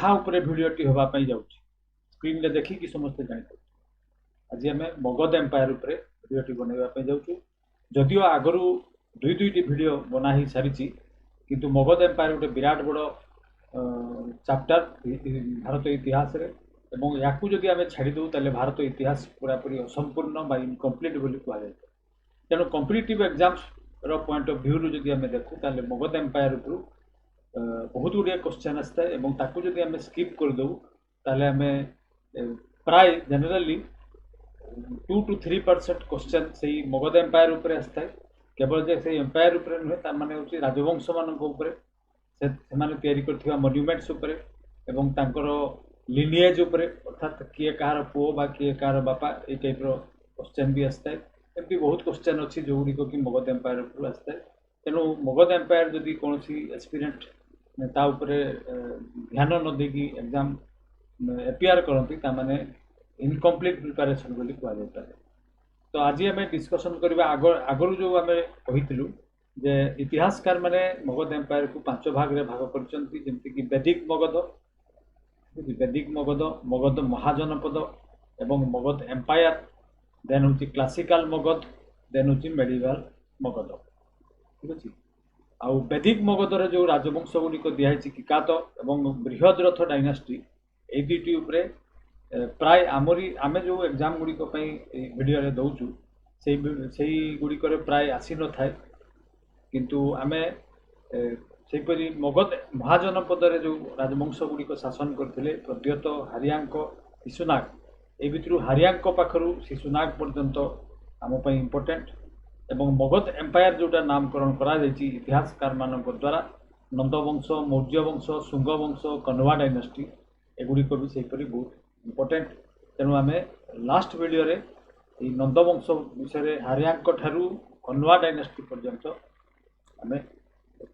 क्या भिडटी होगापी जाऊँगी स्क्रीन में देखिकी समस्ते जापर आज आम मगध एम्पायर भिडटी बनवाई जाऊँ जदिव आगु दुईटी भिड बना ही सारी किंतु मगध एम्पायर गोटे विराट बड़ चैप्टर भारत इतिहास रे एवं या आम छाड़ीदे तेल भारत इतिहास पूरापूरी असंपूर्ण इनकम्प्लीट कहुए तेणु competitive exams point of view जब आम देखू ताले मगध एम्पायर बहुत गुड़िया क्वेश्चन आसता है आम स्किप करदे ताले आम प्राय जनरली 2 to 3% क्वेश्चन से मगध एम्पायर उपर आसता है केवल जे से एम्पायर उपर नुहे ताने होची राजवंश मानक उपर से तैयारी करथिबा मॉन्यूमेंट्स उपर एवं तांकर लिनिएज उपर अर्थात किए कहार पुओ बा किए कहार बापा ए टाइप रो क्वेश्चन भी आसता है एमती बहुत क्वेश्चन अच्छी जो गुड़िक कि मगध एम्पायर उपर आसता है तेणु मगध एम्पायर जदि कौन एस्पिरेंट ता उपरे ध्यान न देकी एग्जाम एपियर करती ताने इनकम्प्लीट प्रिपरेशन बोली कहुए तो आज आम डिस्कसन करवा आगु जो आम कही जे इतिहासकार माने मगध एम्पायर को 5 भाग रे भाग करमती वैदिक मगध मगध महाजनपद एवं मगध एम्पायर देन हूँ क्लासिकल मगध देन हूँ मेडिवल मगध ठीक अच्छे आउ वैदिक मगधर जो राजवंश गुड़िक दिखाई किकात एवं बृहद्रथ डायनास्टी ये दुईटी उपरे प्राय आमरी आमे जो एग्जाम गुड़िक भिडियो दौचु से गुड़िक प्राय आसी न थाए किंतु आमे सेपरी मगध महाजनपद जो राजवंश गुड़िक शासन करते प्रद्यत हारियांक शिशुनाग ए भितर हारियांक पाखरु शिशुनाग पर्यंत आम इम्पोर्टेंट एवं मगध एम्पायर जोटा नामकरण करा इतिहासकार मान द्वारा नंदवंश मौर्य वंश शुंग वंश कण्वा डायनास्टी एगुड़िक भी सेपरी बहुत इम्पोर्टेंट तेणु आम लास्ट वीडियो रे नंदवंश विषय हारियांक ठारू कण्वा डायनास्टी पर्यंत आम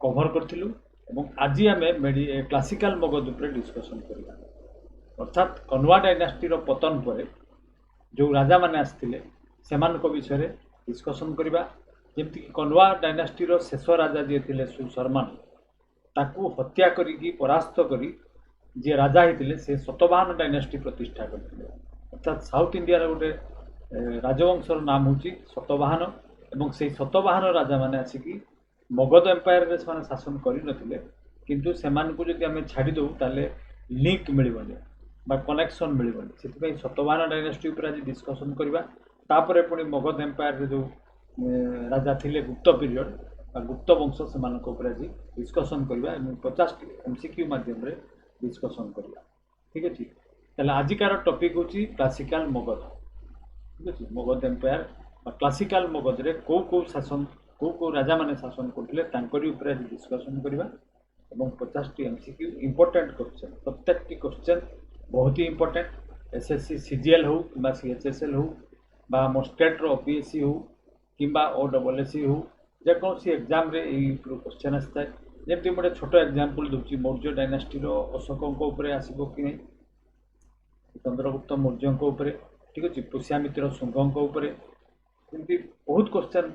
कभर करूँ आज आम क्लासिकल मगध उपरे डिस्कसन करवा अर्थात कण्वा डायनास्टी पतन पर जो राजा मैंने आसते से विषय डिस्कसन करवा जमती कण्वा डायनास्टी शेष राजा जी थे सुशर्मान ताकू हत्या करी परास्त करी जी राजा होते से सतवाहन डायनास्टी प्रतिष्ठा करते अर्थात साउथ इंडिया गोटे राजवंशर नाम हूँ सतवाहन एवं से सतवाहन राजा मैंने आसिकी मगध एम्पायर से शासन करते किंतु से आम छाड़ीदे ताले लिंक मिलबनी कनेक्शन मिलबनी से सतवाहन डायनास्टी पर आज डिस्कसन करवा तापर पुणी मगध एम्पायर जो राजा थे गुप्त पीरियड गुप्त वंश से आज डिस्कसन करवा 50 MCQ माध्यम डिस्कसन करवा ठीक अच्छे तेल आजिकार टॉपिक हूँ क्लासिकल मगध ठीक अच्छे मगध एम्पायर क्लासिकल मगध रे कौ शासन कौ राजा माने शासन करते आज डिस्कसन करवा 50 MCQ इम्पोर्टेंट क्वेश्चन प्रत्येक क्वेश्चन बहुत ही इम्पोर्टेंट SSC CGL हो कि CHSL हो आम स्टेट OPSC हो कि OSSC हो जेकोसी एग्जाम रे क्वेश्चन आसता है जमी गोटे छोट एग्जाम्पल दूसरी मौर्य डायनास्टी अशोकों आसो कि नहीं चंद्रगुप्त मौर्यों ठीक अच्छे पुष्यामित्र शुंगों जमी बहुत क्वेश्चन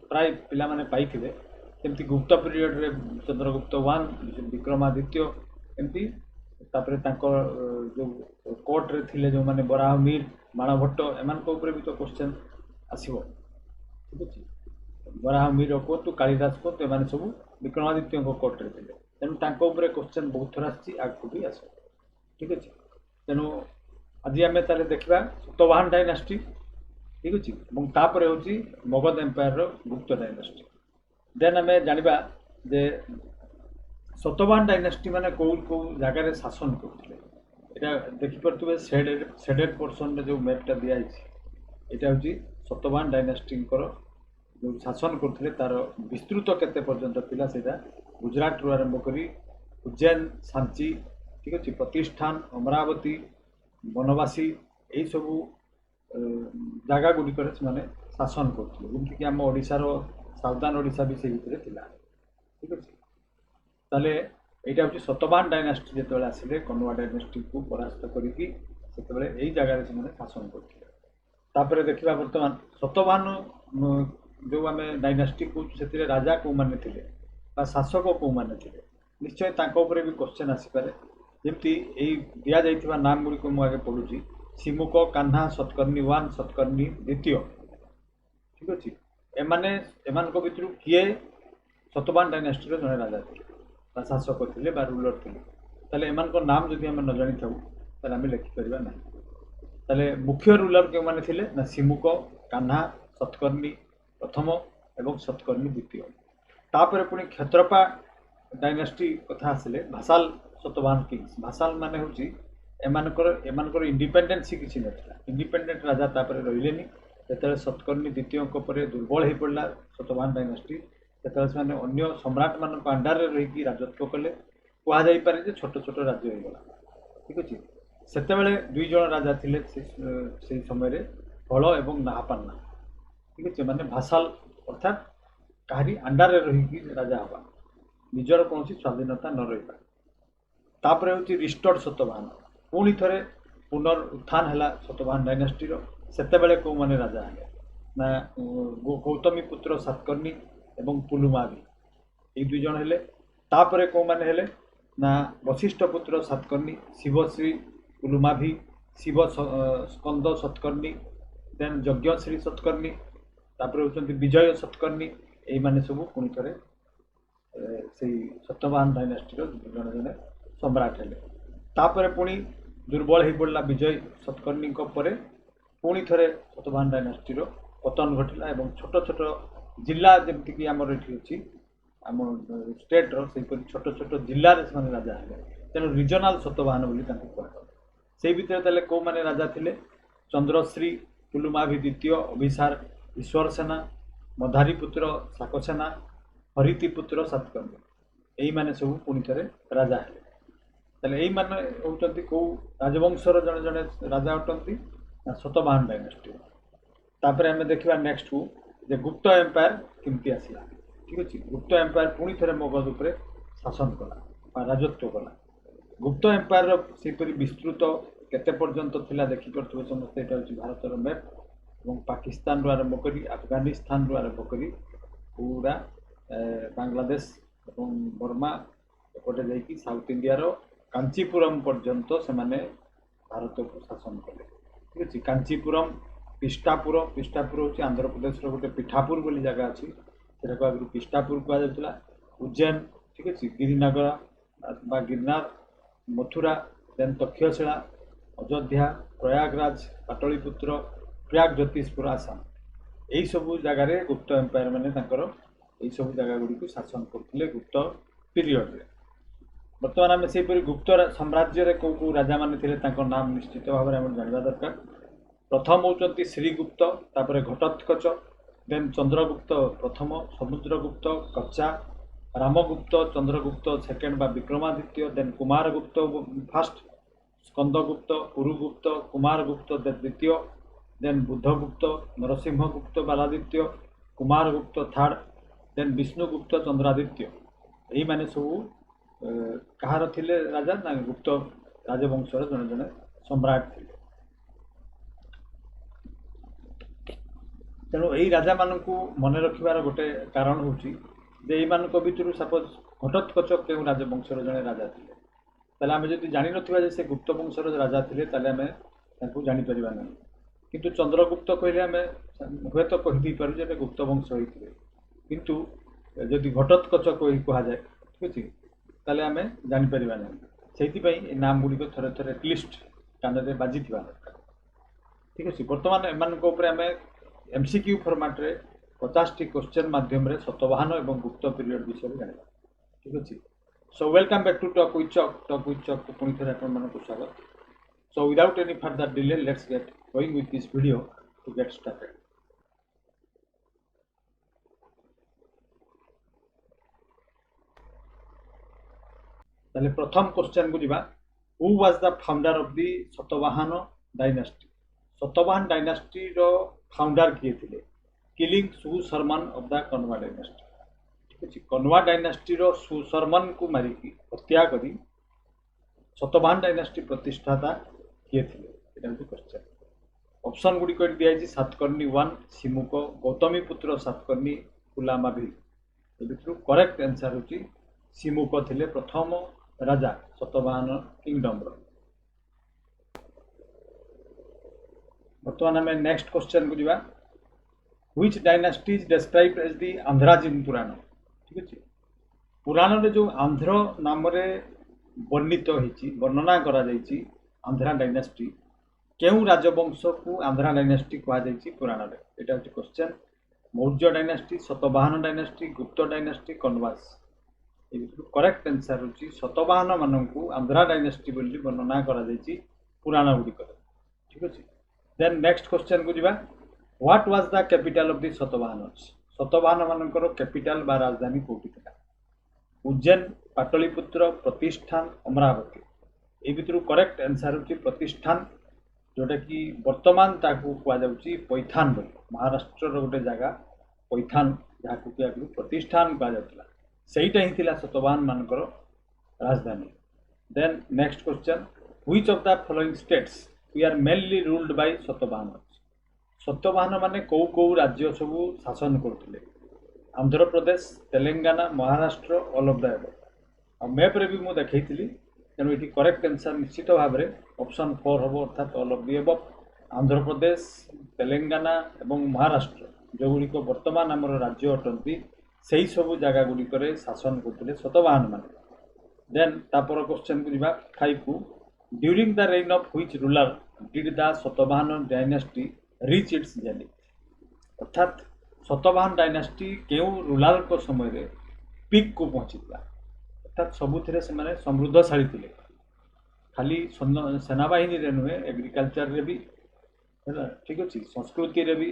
प्राय पिला माने पाइथिबे जमी गुप्त पीरियड रे चंद्रगुप्त 1 विक्रमादित्य एमती तापरे जो कोर्ट रे थिले जो माने बराह मीर बाणभट्ट एमान भी तो क्वेश्चन आसीबो ठीक अच्छे बराह मीर को कालिदास को एम सब विक्रमादित्य कोर्ट रे थे तेणु क्वेश्चन बहुत थर आगे भी आस ठीक अच्छे तेणु आज आम ताले देखा सतवाहन डायनास्टी ठीक अच्छे तापर हूँ मगध एम्पायर गुप्त डायनास्टी देन आम जाना जे सतवाहन डायनास्टी माने कौ जगार शासन करते यहाँ देखिपे शेडेड पोर्सन जो मैपटा दिखाई यहाँ हूँ सतवाहन डायनास्टी जो शासन करते तार विस्तृत केते पर्यंत थिला सेटा गुजरात रु आरंभ करी उज्जैन सांची ठीक अच्छे प्रतिष्ठान अमरावती बनवासी यही सबू जगह गुड़िक से शासन करते जमीक आम ओडार साउदर्न ओडिशा भी से भितर थिला ठीक अच्छे ताले यहाँ हूँ सतवाहन डायनास्टी जो आसिले कण्वा डायनास्टी को परास्त करके यही जगह से शासन करते देखा बर्तमान सतवाहन जो आम डायनास्टी कहूँ राजा कौ मैंने थे शासक कौ मैंने थे निश्चय भी क्वेश्चन आसीपे ଯେମିତି ଏଇ ଦିଆଯାଇଥିବା ନାମ ଗୁଡ଼ିକୁ ମୁଁ ଆଗେ ପଢ଼ୁଛି। ସିମୁକ, କାହ୍ନା, ସତକର୍ଣ୍ଣି 1, ସତକର୍ଣ୍ଣି 2। ଠିକ ଅଛି। ଏମାନଙ୍କ ଭିତରୁ କିଏ ସତବାହନ ଡାଇନାଷ୍ଟିର ଜଣେ ରାଜା ଥିଲେ ବା ଶାସକ ଥିଲେ ବା ରୁଲର ଥିଲେ। ତାହେଲେ ଏମାନଙ୍କ ନାମ ଯଦି ଆମେ ନ ଜାଣିଥାଉ ତାହେଲେ ଆମେ ଲେଖିପାରିବା ନାହିଁ। ତାହେଲେ ମୁଖ୍ୟ ରୁଲର କେଉଁମାନେ ଥିଲେ ନା ସିମୁକ, କାହ୍ନା, ସତକର୍ଣ୍ଣି ପ୍ରଥମ ଏବଂ ସତକର୍ଣ୍ଣି 2। ତାପରେ ପୁଣି କ୍ଷତ୍ରପା ଡାଇନାଷ୍ଟି କଥା ଆସିଲେ ଭାସାଲ ସତବାହନ କିଙ୍ଗସ୍। ଭାସାଲ ମାନେ ହେଉଛି ଏମାନଙ୍କର ଇଣ୍ଡିପେଣ୍ଡେନ୍ସି କିଛି ନଥିଲା। ଇଣ୍ଡିପେଣ୍ଡେଣ୍ଟ ରାଜା ତାପରେ ରହିଲେନି। ଯେତେବେଳେ ସତକର୍ଣ୍ଣି 2ଙ୍କ ପରେ ଦୁର୍ବଳ ହୋଇପଡ଼ିଲା ସତବାହନ ଡାଇନାଷ୍ଟି, ସେତେବେଳେ ସେମାନେ ଅନ୍ୟ ସମ୍ରାଟମାନଙ୍କ ଅଣ୍ଡରରେ ରହିକି ରାଜତ୍ୱ କଲେ। କୁହାଯାଇପାରେ ଯେ ଛୋଟ ଛୋଟ ରାଜ୍ୟ ହୋଇଗଲା। ଠିକ ଅଛି। ସେତେବେଳେ 2 ଜଣ ରାଜା ଥିଲେ ସେହି ସମୟରେ, ହଳ ଏବଂ ନାହାପାନ୍ନା। ଠିକ ଅଛି। ମାନେ ଭାସାଲ ଅର୍ଥାତ୍ କାହାରି ଅଣ୍ଡରରେ ରହିକି ରାଜା ହେବା, ନିଜର କୌଣସି ସ୍ୱାଧୀନତା ନ ରହିବା। ତାପରେ ହେଉଛି ରିଷ୍ଟୋର୍ଡ ସତବାହନ। ପୁଣି ଥରେ ପୁନରୁତ୍ଥାନ ହେଲା ସତବାହନ ଡାଇନାଷ୍ଟିର। ସେତେବେଳେ କେଉଁମାନେ ରାଜା ହେଲେ ନା ଗୌତମୀ ପୁତ୍ର ସାତକର୍ଣ୍ଣି ଏବଂ ପୁଲୁମାଭି, ଏଇ 2 ଜଣ ହେଲେ। ତାପରେ କେଉଁମାନେ ହେଲେ ନା ବଶିଷ୍ଠ ପୁତ୍ର ସାତକର୍ଣ୍ଣି, ଶିବଶ୍ରୀ ପୁଲୁମାଭି, ଶିବ ସ୍କନ୍ଦ ସତକର୍ଣ୍ଣି, ଦେନ୍ ଯଜ୍ଞଶ୍ରୀ ସତକର୍ଣ୍ଣି, ତାପରେ ହେଉଛନ୍ତି ବିଜୟ ସତକର୍ଣ୍ଣି। ଏଇମାନେ ସବୁ ପୁଣି ଥରେ ସେଇ ସତବାହନ ଡାଇନାଷ୍ଟିର ଜଣେ ଜଣେ ସମ୍ରାଟ ହେଲେ। ତାପରେ ପୁଣି ଦୁର୍ବଳ ହୋଇପଡ଼ିଲା ବିଜୟ ସତକର୍ଣ୍ଣିଙ୍କ ପରେ ପୁଣି ଥରେ ସତବାହନ ଡାଇନାଷ୍ଟିର ପତନ ଘଟିଲା ଏବଂ ଛୋଟ ଛୋଟ ଜିଲ୍ଲା ଯେମିତିକି ଆମର ଏଠି ଅଛି ଆମ ଷ୍ଟେଟ୍ର, ସେହିପରି ଛୋଟ ଛୋଟ ଜିଲ୍ଲାରେ ସେମାନେ ରାଜା ହେଲେ। ତେଣୁ ରିଜନାଲ ସତବାହନ ବୋଲି ତାଙ୍କୁ କୁହାଗଲା। ସେଇ ଭିତରେ ତାହେଲେ କେଉଁମାନେ ରାଜା ଥିଲେ? ଚନ୍ଦ୍ରଶ୍ରୀ ପୁଲୁମାଭି 2, ଅଭିସାର ଈଶ୍ୱର ସେନା, ମଧାରୀ ପୁତ୍ର ଶାକସେନା, ହରିତି ପୁତ୍ର ସାତକର୍ଣ୍ଣି, ଏଇମାନେ ସବୁ ପୁଣି ଥରେ ରାଜା ହେଲେ। ତାହେଲେ ଏଇମାନେ ହେଉଛନ୍ତି କେଉଁ ରାଜବଂଶର ଜଣେ ଜଣେ ରାଜା ଅଟନ୍ତି ନା ସତବାହନ ଡାଇନାଷ୍ଟି। ତାପରେ ଆମେ ଦେଖିବା ନେକ୍ସଟକୁ ଯେ ଗୁପ୍ତ ଏମ୍ପାୟାର କେମିତି ଆସିଲା। ଠିକ ଅଛି। ଗୁପ୍ତ ଏମ୍ପାୟାର ପୁଣି ଥରେ ମଗଧ ଉପରେ ଶାସନ କଲା ବା ରାଜତ୍ୱ କଲା। ଗୁପ୍ତ ଏମ୍ପାୟାରର ସେହିପରି ବିସ୍ତୃତ କେତେ ପର୍ଯ୍ୟନ୍ତ ଥିଲା ଦେଖିପାରୁଥିବେ ସମସ୍ତେ। ଏଇଟା ହେଉଛି ଭାରତର ମ୍ୟାପ୍ ଏବଂ ପାକିସ୍ତାନରୁ ଆରମ୍ଭ କରି ଆଫଗାନିସ୍ତାନରୁ ଆରମ୍ଭ କରି ପୁରା ବାଂଲାଦେଶ ଏବଂ ବର୍ମା ଏପଟେ ଯାଇକି ସାଉଥ ଇଣ୍ଡିଆର କାଞ୍ଚିପୁରମ୍ ପର୍ଯ୍ୟନ୍ତ ସେମାନେ ଭାରତକୁ ଶାସନ କଲେ। ଠିକ ଅଛି। କାଞ୍ଚିପୁରମ୍, ପିଷ୍ଟାପୁର ହେଉଛି ଆନ୍ଧ୍ରପ୍ରଦେଶର ଗୋଟେ ପିଠାପୁର ବୋଲି ଜାଗା ଅଛି, ସେଟାକୁ ଆଗରୁ ପିଷ୍ଟାପୁର କୁହାଯାଉଥିଲା। ଉଜ୍ଜୈନ, ଠିକ ଅଛି, ଗିରିନଗର ବା ଗିରନାର, ମଥୁରା, ଦେନ୍ ତକ୍ଷଶିଳା, ଅଯୋଧ୍ୟା, ପ୍ରୟାଗରାଜ, ପାଟଳିପୁତ୍ର, ପ୍ରୟାଗ ଜ୍ୟୋତିଷପୁର, ଆସାମ, ଏହିସବୁ ଜାଗାରେ ଗୁପ୍ତ ଏମ୍ପାୟାର ମାନେ ତାଙ୍କର ଏହିସବୁ ଜାଗା ଗୁଡ଼ିକୁ ଶାସନ କରୁଥିଲେ ଗୁପ୍ତ ପିରିୟଡ଼ରେ। ବର୍ତ୍ତମାନ ଆମେ ସେହିପରି ଗୁପ୍ତ ସାମ୍ରାଜ୍ୟରେ କେଉଁ କେଉଁ ରାଜାମାନେ ଥିଲେ ତାଙ୍କ ନାମ ନିଶ୍ଚିତ ଭାବରେ ଆମେ ଜାଣିବା ଦରକାର। ପ୍ରଥମ ହେଉଛନ୍ତି ଶ୍ରୀଗୁପ୍ତ, ତାପରେ ଘଟୋତ୍କଚ, ଦେନ୍ ଚନ୍ଦ୍ରଗୁପ୍ତ ପ୍ରଥମ, ସମୁଦ୍ରଗୁପ୍ତ, କଚ୍ଚା, ରାମଗୁପ୍ତ, ଚନ୍ଦ୍ରଗୁପ୍ତ ସେକେଣ୍ଡ ବା ବିକ୍ରମାଦିତ୍ୟ, ଦେନ୍ କୁମାରଗୁପ୍ତ ଫାଷ୍ଟ, ସ୍କନ୍ଦଗୁପ୍ତ, କୁରୁଗୁପ୍ତ, କୁମାରଗୁପ୍ତ ଦ୍ୱିତୀୟ, ଦେନ୍ ବୁଦ୍ଧଗୁପ୍ତ, ନରସିଂହଗୁପ୍ତ ବାଲାଦିତ୍ୟ, କୁମାରଗୁପ୍ତ ଥାର୍ଡ଼, ଦେନ୍ ବିଷ୍ଣୁଗୁପ୍ତ ଚନ୍ଦ୍ରାଦିତ୍ୟ। ଏଇମାନେ ସବୁ କାହାର ଥିଲେ ରାଜା ନା ଗୁପ୍ତ ରାଜବଂଶର ଜଣେ ଜଣେ ସମ୍ରାଟ ଥିଲେ। ତେଣୁ ଏଇ ରାଜାମାନଙ୍କୁ ମନେ ରଖିବାର ଗୋଟେ କାରଣ ହେଉଛି ଯେ ଏଇମାନଙ୍କ ଭିତରୁ ସପୋଜ ଘଟୋତ୍କଚ କେଉଁ ରାଜବଂଶର ଜଣେ ରାଜା ଥିଲେ, ତାହେଲେ ଆମେ ଯଦି ଜାଣିନଥିବା ଯେ ସେ ଗୁପ୍ତ ବଂଶର ରାଜା ଥିଲେ ତାହେଲେ ଆମେ ତାଙ୍କୁ ଜାଣିପାରିବା ନାହିଁ। କିନ୍ତୁ ଚନ୍ଦ୍ରଗୁପ୍ତ କହିଲେ ଆମେ ହୁଏତ କହିଦେଇପାରୁ ଯେ ଗୁପ୍ତ ବଂଶ ହୋଇଥିବେ, କିନ୍ତୁ ଯଦି ଘଟୋତ୍କଚ କୁହାଯାଏ, ଠିକ ଅଛି, ତାହେଲେ ଆମେ ଜାଣିପାରିବା ନାହିଁ। ସେଇଥିପାଇଁ ଏ ନାମ ଗୁଡ଼ିକ ଥରେ ଥରେ ଆଟଲିଷ୍ଟ କାନରେ ବାଜିଥିବା ଦରକାର। ଠିକ ଅଛି। ବର୍ତ୍ତମାନ ଏମାନଙ୍କ ଉପରେ ଆମେ MCQ ଫର୍ମାଟ୍ରେ 50ଟି କ୍ୱେଶ୍ଚନ୍ ମାଧ୍ୟମରେ ସତବାହନ ଏବଂ ଗୁପ୍ତ ପିରିୟଡ଼ ବିଷୟରେ ଜାଣିବା। ଠିକ ଅଛି। So welcome back to talk with Chuck. Talk with Chuck ପୁଣି ଥରେ ଆପଣମାନଙ୍କୁ ସ୍ୱାଗତ। So without any further delay, let's get going with this video to get started. ତାହେଲେ ପ୍ରଥମ କ୍ୱେଶ୍ଚନ୍ କୁ ଯିବା। Who was the founder of the Satavahana dynasty? Satavahana ଡାଇନାଷ୍ଟିର founder କିଏ ଥିଲେ? Killing Susharman of the Kanva dynasty. ଠିକ ଅଛି। କନ୍ୱା ଡାଇନାଷ୍ଟିର ସୁଶର୍ମନକୁ ମାରିକି ହତ୍ୟା କରି ସତବାହନ ଡାଇନାଷ୍ଟି ପ୍ରତିଷ୍ଠାତା କିଏ ଥିଲେ? ଏଇଟା ହେଉଛି କ୍ୱେଶ୍ଚନ୍। ଅପସନ୍ ଗୁଡ଼ିକ ଏଠି ଦିଆଯାଇଛି ସାତକର୍ଣ୍ଣି 1, ସିମୁକ, ଗୌତମୀ ପୁତ୍ର ସାତକର୍ଣ୍ଣି, ପୁଲାମାଭି। ଏ ଭିତରୁ କରେକ୍ଟ ଆନ୍ସର ହେଉଛି ସିମୁକ ଥିଲେ ପ୍ରଥମ राजा सतवाहन किंगडम बर्तमान आम नेक्स्ट क्वेश्चन को जावा which dynasty is described as the Andhras in Purana ठीक अच्छे पुराण रे जो आंध्र नाम रे वर्णित होती वर्णना करा जायछि आंध्रा डायनास्टी केउ राजवंश को आंध्रा डायनास्टी कहा जायछि पुराण रे एटा होछि question Maurya dynasty Satavahana dynasty Gupta dynasty Kanvas correct answer होछि सतवाहन माननकु आंध्रा डायनास्टी बोली वर्णना करा जायछि पुराण गुडी करे ठीक अछि देन नेक्स्ट क्वेश्चन को जिबा what was the capital of the Satavahanas Satavahana मानकर कैपिटल बा राजधानी कोठी थिला उज्जैन पाटलिपुत्र प्रतिष्ठान अमरावती ए भितर करेक्ट आंसर होछि प्रतिष्ठान जोटा कि वर्तमान ताकू कहा जाउछि पैठान बोली महाराष्ट्र रो गोटे जगह पैठान जाकू कि आगु प्रतिष्ठान कहा जाउतला सेहीटा ही थिला सतवाहन मानकर राजधानी then next question which of the following states were mainly ruled by Satavahana Satavahana माने कौ कौ राज्य सब शासन करथिले Andhra Pradesh Telangana Maharashtra all of the above map रे भी मु देखैथिली तेणु ये करेक्ट आंसर निश्चित भाव में ऑप्शन 4 हम अर्थात all of the above Andhra Pradesh Telangana एवं महाराष्ट्र जो गुड़िक वर्तमान आमर राज्य अटंती से सब जगह गुड़िक शासन करते सतवाहन मान देन तापर क्वेश्चन को जीवा 5 को during the reign of which ruler did the Satavahana dynasty reach its zenith अर्थात सतवाहन डायनेस्टी केउ रूलर को समय रे पीक को पहुंचीला अर्थात सबुथिरे से माने समृद्धशाली थिले खाली सेनाबाहिनी रे नुहे एग्रीकल्चर रे भी है ठीक अच्छे संस्कृति रे भी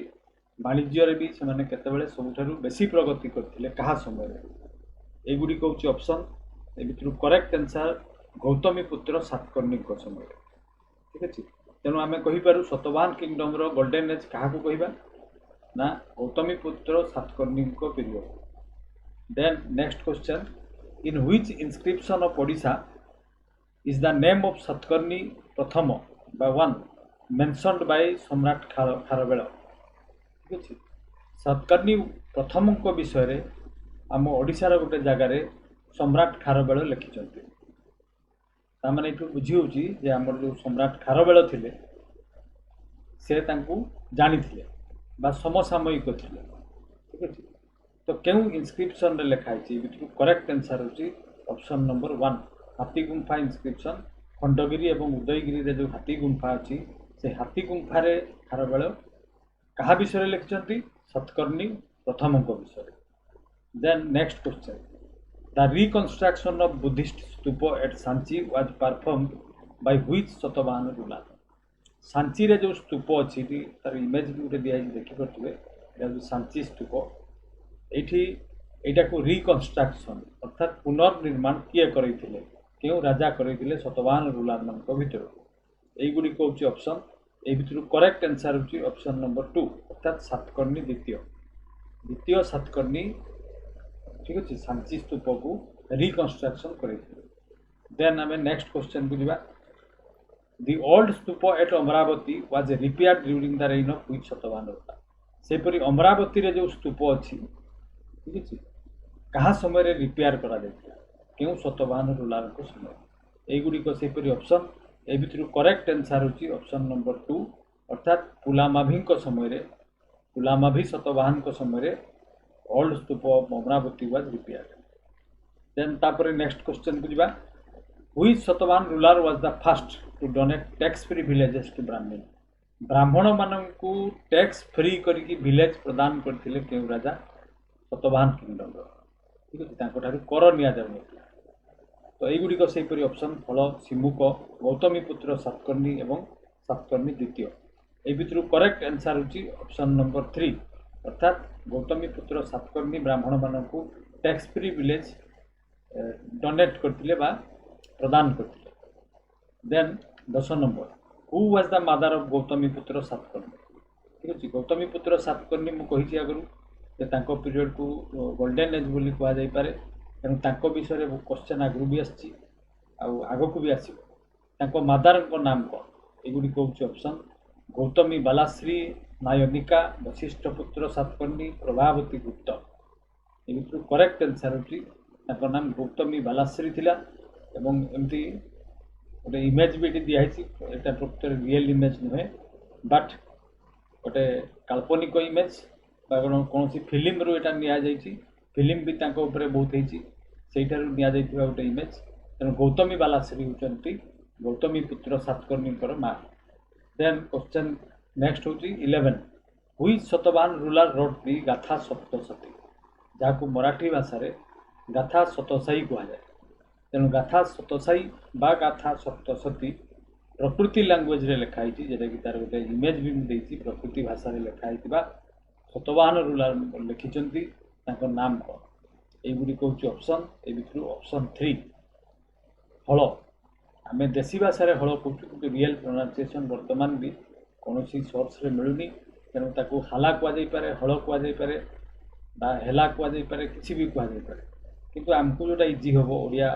वाणिज्य रे भी से माने केतेबेले सबुठारु बेसी प्रगति करथिले कहा समय रे एगुडी कहउची ऑप्शन ए भितरु करेक्ट आंसर गौतमी पुत्र सातकर्णी को समय ठीक अच्छे तेणु आम कहीपर सतवाहन किंगडम रो गोल्डन एज क्या कहवा ना गौतमी पुत्र Satakarni period then next question in which inscription of Odisha is the name of Satakarni प्रथम बाय वन मेंशन्ड बाय सम्राट खारवेल ठीक अच्छे सातकर्णी प्रथम विषय रे आम ओडिशार गोटे जगार सम्राट खारवेल लिखिं ताने ये बुझी होची जे आमर जो सम्राट खारवेल थिले से तांकू जानी थिले बा समसामयिक थिले ठीक अच्छे तो क्यों इनस्क्रिप्शन रे लिखाई भितर करेक्ट आंसर होची ऑप्शन नंबर 1 हाथी गुंफा इनस्क्रिप्शन खंडगिरी एवं उदयगिरी रे जो हाथी गुंफा अच्छी से हाथी गुंफा रे खारवेल कहा विषय लिखिं सतकर्णी प्रथम विषय then next question The reconstruction of Buddhist stupa at Sanchi was performed by which Satavahana ruler? Sanchi रे जो स्तूप अच्छी तार इमेज भी गोटे दिखाई देखिपे सांची स्तूप ये को रिकनस्ट्रक्शन अर्थात पुनर्निर्माण किए करते क्यों राजा करते सतवाहन रूलर मान भर यही हूँ ऑप्शन ए भर करेक्ट आंसर हूँ ऑप्शन नंबर 2 अर्थात सातकर्णी द्वितीय सातकर्णी ठीक अच्छे सांची स्तूप को रिकनस्ट्रक्शन कर देन आम नेक्स्ट क्वेश्चन को जावा the old stupa at Amaravati was repaired during the reign of which Satavahana ruler सेपरी अमरावती रे जो स्तूप अच्छी ठीक अच्छे कहा समय रे रिपेयर करा जायतिला केउ सतवाहन रूलर को समय एगुडी को सेपरी ऑप्शन ए भितर करेक्ट आंसर होची ऑप्शन नंबर 2 अर्थात पुलामाभी को समय रे पुलामाभी सतवाहन को समय रे old stupa of Amaravati was repaired then तापर नेक्स्ट क्वेश्चन को जीवा which Satavahana ruler was the first to donate tax free villages to Brahmin मानकू टैक्स फ्री करके विलेज प्रदान करथिले केउ राजा सतवाहन किंगडम ठीक अछि तांको ठारू कर निया जाउ तो एगुड़ी सेपरी ऑप्शन फल सिमुक गौतमी पुत्र सातकर्णी एवं सातकर्णी द्वितीय ए भितर करेक्ट आंसर होची ऑप्शन नंबर 3 अर्थात गौतमी पुत्र सातकर्णी ब्राह्मण मानकू टैक्स फ्री विलेज डोनेट करथिले बा प्रदान करथिले then 10 number who was the mother of Gautami पुत्र सातकर्णी ठीक अछि गौतमी पुत्र सातकर्णी मु कहिछि आगरु जे तांको पीरियड को गोल्डन एज बोली कहा जाय पारे तेणु तांको विषय रे क्वेश्चन आगरु भी आछि आगो को भी आसीबो तांको मदर को नाम को एगुडी कहउछि ऑप्शन गौतमी बालाश्री नायनिका वशिष्ठ पुत्र सातकर्णी प्रभावती गुप्त ये करेक्ट आंसर होची नाम गौतमी बालाश्री थिला ଏବଂ ଏମିତି ଗୋଟେ ଇମେଜ୍ ବି ଏଠି ଦିଆହେଇଛି। ଏଇଟା ପ୍ରକୃତରେ ରିଏଲ୍ ଇମେଜ୍ ନୁହେଁ, ବଟ୍ ଗୋଟେ କାଳ୍ପନିକ ଇମେଜ୍ ବା କୌଣସି ଫିଲ୍ମରୁ ଏଇଟା ନିଆଯାଇଛି। ଫିଲ୍ମ ବି ତାଙ୍କ ଉପରେ ବହୁତ ହେଇଛି, ସେଇଠାରୁ ନିଆଯାଇଥିବା ଗୋଟେ ଇମେଜ୍। ତେଣୁ ଗୌତମୀ ବାଲାଶ୍ରୀ ହେଉଛନ୍ତି ଗୌତମୀ ପୁତ୍ର ସାତକର୍ଣ୍ଣୀଙ୍କର ମା। ଦେନ୍ କ୍ୱେଶ୍ଚନ୍ ନେକ୍ସଟ ହେଉଛି 11 ହୁଇଚ୍ ଶତବାହନ ରୁଲର ରୋଡ୍ ଦି ଗାଥା ସପ୍ତଶତୀ, ଯାହାକୁ ମରାଠୀ ଭାଷାରେ ଗାଥା ଶତସାହୀ କୁହାଯାଏ। ତେଣୁ ଗାଥା ଶତସାହୀ ବା ଗାଥା ସପ୍ତଶତୀ ପ୍ରକୃତି ଲାଙ୍ଗୁଏଜ୍ରେ ଲେଖା ହେଇଛି, ଯେଉଁଟାକି ତାର ଗୋଟେ ଇମେଜ୍ ବି ମୁଁ ଦେଇଛି। ପ୍ରକୃତି ଭାଷାରେ ଲେଖା ହେଇଥିବା ଶତବାହନ ରୁଲର ଲେଖିଛନ୍ତି, ତାଙ୍କ ନାମ କ'ଣ? এইଗୁଡ଼ିକ ହେଉଛି ଅପସନ୍। ଏ ଭିତରୁ ଅପସନ୍ 3 ହଳ। ଆମେ ଦେଶୀ ଭାଷାରେ ହଳ କହୁଛୁ, କିନ୍ତୁ ରିଏଲ୍ ପ୍ରୋନାଉନ୍ସିଏସନ୍ ବର୍ତ୍ତମାନ ବି କୌଣସି ସୋର୍ସରେ ମିଳୁନି। ତେଣୁ ତାକୁ ହାଲା କୁହାଯାଇପାରେ, ହଳ କୁହାଯାଇପାରେ ବା ହେଲା କୁହାଯାଇପାରେ, କିଛି ବି କୁହାଯାଇପାରେ। କିନ୍ତୁ ଆମକୁ ଯେଉଁଟା ଇଜି ହେବ ଓଡ଼ିଆ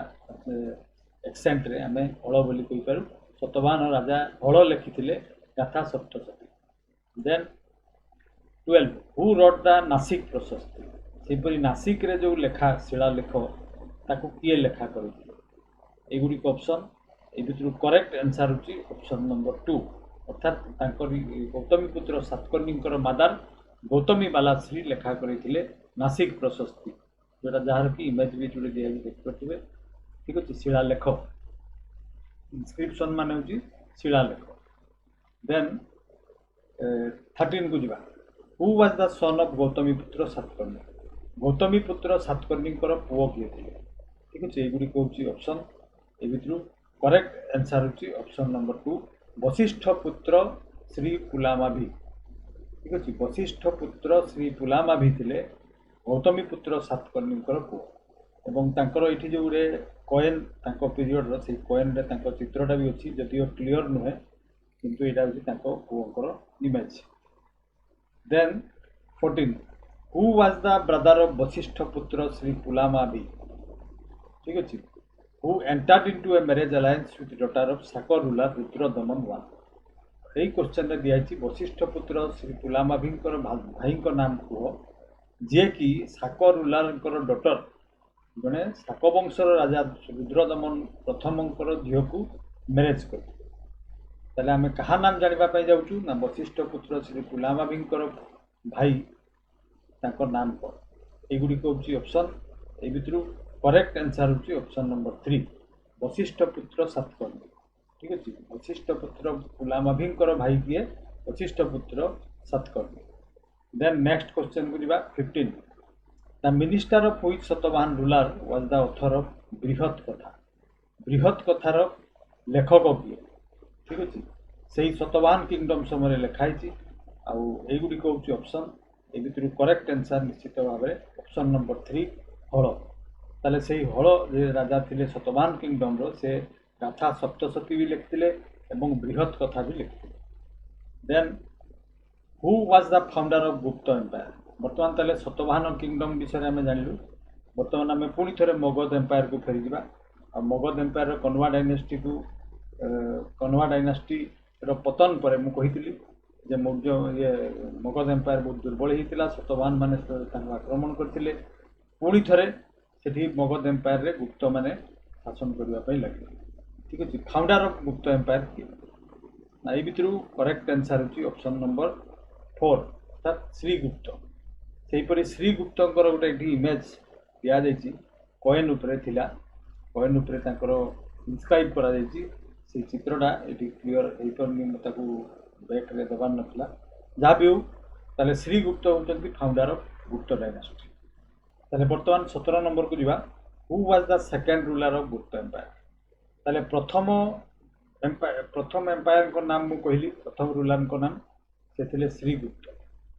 ଏକ୍ସେଣ୍ଟରେ ଆମେ ହଳ ବୋଲି କହିପାରୁ। ଶତବାହନ ରାଜା ହଳ ଲେଖିଥିଲେ ଗାଥା ସପ୍ତଶତୀ। ଦେନ୍ 12 ହୁ ରୋଟ୍ ଦ ନାସିକ ପ୍ରଶସ୍ତି, ସେହିପରି ନାସିକରେ ଯେଉଁ ଲେଖା ଶିଳାଲେଖ ତାକୁ କିଏ ଲେଖା କରିଥିଲେ? ଏଗୁଡ଼ିକ ଅପସନ୍। ଏ ଭିତରୁ କରେକ୍ଟ ଆନ୍ସର୍ ହେଉଛି ଅପସନ୍ ନମ୍ବର 2, ଅର୍ଥାତ୍ ତାଙ୍କରି ଗୌତମୀ ପୁତ୍ର ସାତକର୍ଣ୍ଣୀଙ୍କର ମାଦାର ଗୌତମୀ ବାଲାଶ୍ରୀ ଲେଖା କରିଥିଲେ ନାସିକ ପ୍ରଶସ୍ତି, ଯେଉଁଟା ଯାହାର କି ଇମେଜ୍ ବି ଯୋଉଠି ଦିଆହେଇଛି ଦେଖିପାରୁଥିବେ। ଠିକ୍ ଅଛି, ଶିଳାଲେଖ, ଇନସ୍କ୍ରିପସନ୍ ମାନେ ହେଉଛି ଶିଳାଲେଖ। ଦେନ୍ 13କୁ ଯିବା। Who was the son of Gautamiputra Satakarni, Gautami ପୁତ୍ର ସାତକର୍ଣ୍ଣୀଙ୍କର ପୁଅ କିଏ ଥିଲେ? ଠିକ୍ ଅଛି, ଏଗୁଡ଼ିକ ହେଉଛି ଅପସନ୍। ଏ ଭିତରୁ କରେକ୍ଟ ଆନ୍ସର୍ ହେଉଛି ଅପସନ୍ ନମ୍ବର 2, ବଶିଷ୍ଠ ପୁତ୍ର ଶ୍ରୀ ପୁଲାମାଭି। ଠିକ୍ ଅଛି, ବଶିଷ୍ଠ ପୁତ୍ର ଶ୍ରୀ ପୁଲାମାଭି ଥିଲେ ଗୌତମୀ ପୁତ୍ର ସାତକର୍ଣ୍ଣୀଙ୍କର ପୁଅ। ଏବଂ ତାଙ୍କର ଏଇଠି ଯେଉଁ ଗୋଟେ କଏନ୍ ତାଙ୍କ ପିରିୟଡ଼ର, ସେଇ କଏନ୍ରେ ତାଙ୍କ ଚିତ୍ରଟା ବି ଅଛି, ଯଦିଓ କ୍ଲିଅର୍ ନୁହେଁ, କିନ୍ତୁ ଏଇଟା ହେଉଛି ତାଙ୍କ ପୁଅଙ୍କର image. Then 14 who was the brother of Vashishtha putra Sri ପୁଲାମାଭି? ଠିକ୍ ଅଛି, who entered into a marriage alliance with the daughter of Sakor ruler Rudradhaman I। এই କ୍ୱେଶ୍ଚନରେ ଦିଆଯାଇଛି ବଶିଷ୍ଠ ପୁତ୍ର ଶ୍ରୀ ପୁଲାମାଭିଙ୍କର ଭାଇଙ୍କ ନାମ କୁହ, ଯିଏକି ସାକ ରୁଲାରଙ୍କର ଡଟର, ଜଣେ ସାକ ବଂଶର ରାଜା ରୁଦ୍ରଦମନ ପ୍ରଥମଙ୍କର ଝିଅକୁ ମ୍ୟାରେଜ୍ କରିଥିଲେ। ତାହେଲେ ଆମେ କାହା ନାମ ଜାଣିବା ପାଇଁ ଯାଉଛୁ ନା ବଶିଷ୍ଠ ପୁତ୍ର ଶ୍ରୀ ପୁଲାମାଭିଙ୍କର ଭାଇ, ତାଙ୍କ ନାମ କ'ଣ? ଏଗୁଡ଼ିକ ହେଉଛି ଅପସନ୍। ଏ ଭିତରୁ କରେକ୍ଟ ଆନ୍ସର୍ ହେଉଛି ଅପସନ୍ ନମ୍ବର 3, ବଶିଷ୍ଠ ପୁତ୍ର ସାତକର୍ଣ୍ଣୀ। ଠିକ୍ ଅଛି, ବଶିଷ୍ଠ ପୁତ୍ର ପୁଲାମାଭିଙ୍କର ଭାଇ କିଏ? ବଶିଷ୍ଠ ପୁତ୍ର ସାତକର୍ଣ୍ଣୀ। ଦେନ୍ ନେକ୍ସଟ କ୍ୱେଶ୍ଚନକୁ ଯିବା। 15 the minister of which Satavahana ruler was the author of Brihat Katha, ବୃହତ୍ କଥାର ଲେଖକ କିଏ? ଠିକ୍ ଅଛି, ସେଇ ଶତବାହନ କିଙ୍ଗଡମ୍ ସମୟରେ ଲେଖା ହେଇଛି। ଆଉ এইଗୁଡ଼ିକ ହେଉଛି ଅପସନ୍। ଏ ଭିତରୁ କରେକ୍ଟ ଆନ୍ସର୍ ନିଶ୍ଚିତ ଭାବରେ ଅପସନ୍ ନମ୍ବର 3 ହଳ। ତାହେଲେ ସେଇ ହଳ ଯେ ରାଜା ଥିଲେ ଶତବାହନ କିଙ୍ଗଡମ୍ର, ସେ ଗାଥା ସପ୍ତଶତୀ ବି ଲେଖିଥିଲେ ଏବଂ ବୃହତ୍ କଥା ବି ଲେଖିଥିଲେ। Then who was the founder of Gupta empire? ବର୍ତ୍ତମାନ ତାହେଲେ ଶତବାହନ କିଙ୍ଗଡମ୍ ବିଷୟରେ ଆମେ ଜାଣିଲୁ। ବର୍ତ୍ତମାନ ଆମେ ପୁଣି ଥରେ ମଗଧ ଏମ୍ପାୟାରକୁ ଫେରିଯିବା। ଆଉ ମଗଧ ଏମ୍ପାୟାରର କନ୍ୱା ଡାଇନାଷ୍ଟିର ପତନ ପରେ ମୁଁ କହିଥିଲି ଯେ ମଗଧ ଏମ୍ପାୟାର ବହୁତ ଦୁର୍ବଳ ହେଇଥିଲା, ଶତବାହନ ମାନେ ତାଙ୍କୁ ଆକ୍ରମଣ କରିଥିଲେ। ପୁଣି ଥରେ ସେଠି ମଗଧ ଏମ୍ପାୟାରରେ ଗୁପ୍ତମାନେ ଶାସନ କରିବା ପାଇଁ ଲାଗିଲେ। ଠିକ୍ ଅଛି, ଫାଉଣ୍ଡର ଅଫ୍ ଗୁପ୍ତ ଏମ୍ପାୟାର କିଏ? ନା ଏଇ ଭିତରୁ କରେକ୍ଟ ଆନ୍ସର୍ ହେଉଛି ଅପସନ୍ ନମ୍ବର 4, ଅର୍ଥାତ୍ ଶ୍ରୀଗୁପ୍ତ। ସେହିପରି ଶ୍ରୀଗୁପ୍ତଙ୍କର ଗୋଟେ ଏଠି ଇମେଜ୍ ଦିଆଯାଇଛି, କଏନ୍ ଉପରେ ଥିଲା, କଏନ୍ ଉପରେ ତାଙ୍କର ଇନ୍ସ୍କ୍ରାଇବ୍ କରାଯାଇଛି। ସେଇ ଚିତ୍ରଟା ଏଠି କ୍ଲିଅର୍ ହେଇପାରୁନି, ତାକୁ ବ୍ୟାକ୍ରେ ଦେବାର ନଥିଲା। ଯାହା ବି ହେଉ, ତାହେଲେ ଶ୍ରୀଗୁପ୍ତ ହେଉଛନ୍ତି ଫାଉଣ୍ଡର ଅଫ୍ ଗୁପ୍ତ ଡାଇନାଷ୍ଟି। ତାହେଲେ ବର୍ତ୍ତମାନ 17 ନମ୍ବରକୁ ଯିବା। Who was the second ruler of Gupta empire? ତାହେଲେ ପ୍ରଥମ ଏମ୍ପାୟାରଙ୍କ ନାମ ମୁଁ କହିଲି, ପ୍ରଥମ ରୁଲରଙ୍କ ନାମ ସେ ଥିଲେ ଶ୍ରୀଗୁପ୍ତ।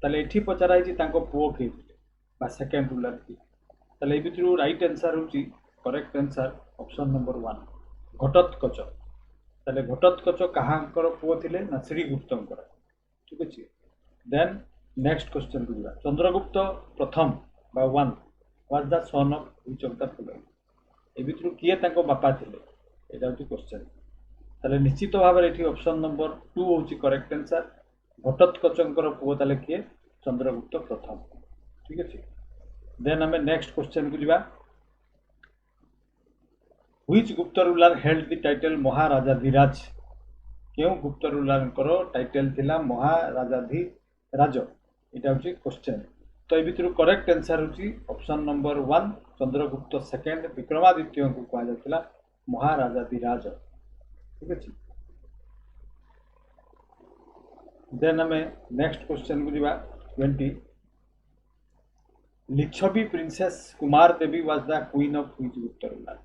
ତାହେଲେ ଏଠି ପଚରା ହେଇଛି ତାଙ୍କ ପୁଅ କିଏ ଥିଲେ ବା ସେକେଣ୍ଡ ରୁଲର କିଏ? ତାହେଲେ ଏ ଭିତରୁ ରାଇଟ୍ ଆନ୍ସର୍ ହେଉଛି, correct answer option number 1, Ghatotkacha. ତାହେଲେ ଘଟୋତ୍କଚ କାହାଙ୍କର ପୁଅ ଥିଲେ ନା ଶ୍ରୀଗୁପ୍ତଙ୍କର। ଠିକ୍ ଅଛି, ଦେନ୍ ନେକ୍ସଟ କ୍ୱେଶ୍ଚନକୁ ଯିବା। ଚନ୍ଦ୍ରଗୁପ୍ତ ପ୍ରଥମ ବା 1 was the son of which of the following? ଏ ଭିତରୁ କିଏ ତାଙ୍କ ବାପା ଥିଲେ? ଏଇଟା ହେଉଛି କ୍ୱେଶ୍ଚନ। ତାହେଲେ ନିଶ୍ଚିତ ଭାବରେ ଏଠି ଅପସନ୍ ନମ୍ବର 2 ହେଉଛି କରେକ୍ଟ ଆନ୍ସର୍। ଘଟୋତ୍କଚଙ୍କର ପୁଅ ତାହେଲେ କିଏ? ଚନ୍ଦ୍ରଗୁପ୍ତ ପ୍ରଥମ। ଠିକ୍ ଅଛି, ଦେନ୍ ଆମେ ନେକ୍ସଟ କ୍ୱେଶ୍ଚନକୁ ଯିବା। Which Gupta ruler held the title Maharajadiraj? କେଉଁ ଗୁପ୍ତ ରୁଲରଙ୍କର ଟାଇଟେଲ ଥିଲା ମହାରାଜାଧିରାଜ? ଏଇଟା ହେଉଛି କ୍ୱେଶ୍ଚନ୍। ତ ଏ ଭିତରୁ କରେକ୍ଟ ଆନ୍ସର ହେଉଛି ଅପସନ୍ ନମ୍ବର 1 ଚନ୍ଦ୍ରଗୁପ୍ତ ସେକେଣ୍ଡ ବିକ୍ରମାଦିତ୍ୟଙ୍କୁ କୁହାଯାଉଥିଲା ମହାରାଜାଧିରାଜ। ଠିକ୍ ଅଛି। ଦେନ୍ ଆମେ ନେକ୍ସଟ କ୍ୱେଶ୍ଚନ୍କୁ ଯିବା 20। ଲିଚ୍ଛବୀ princess Kumara Devi was the queen of which Gupta ruler?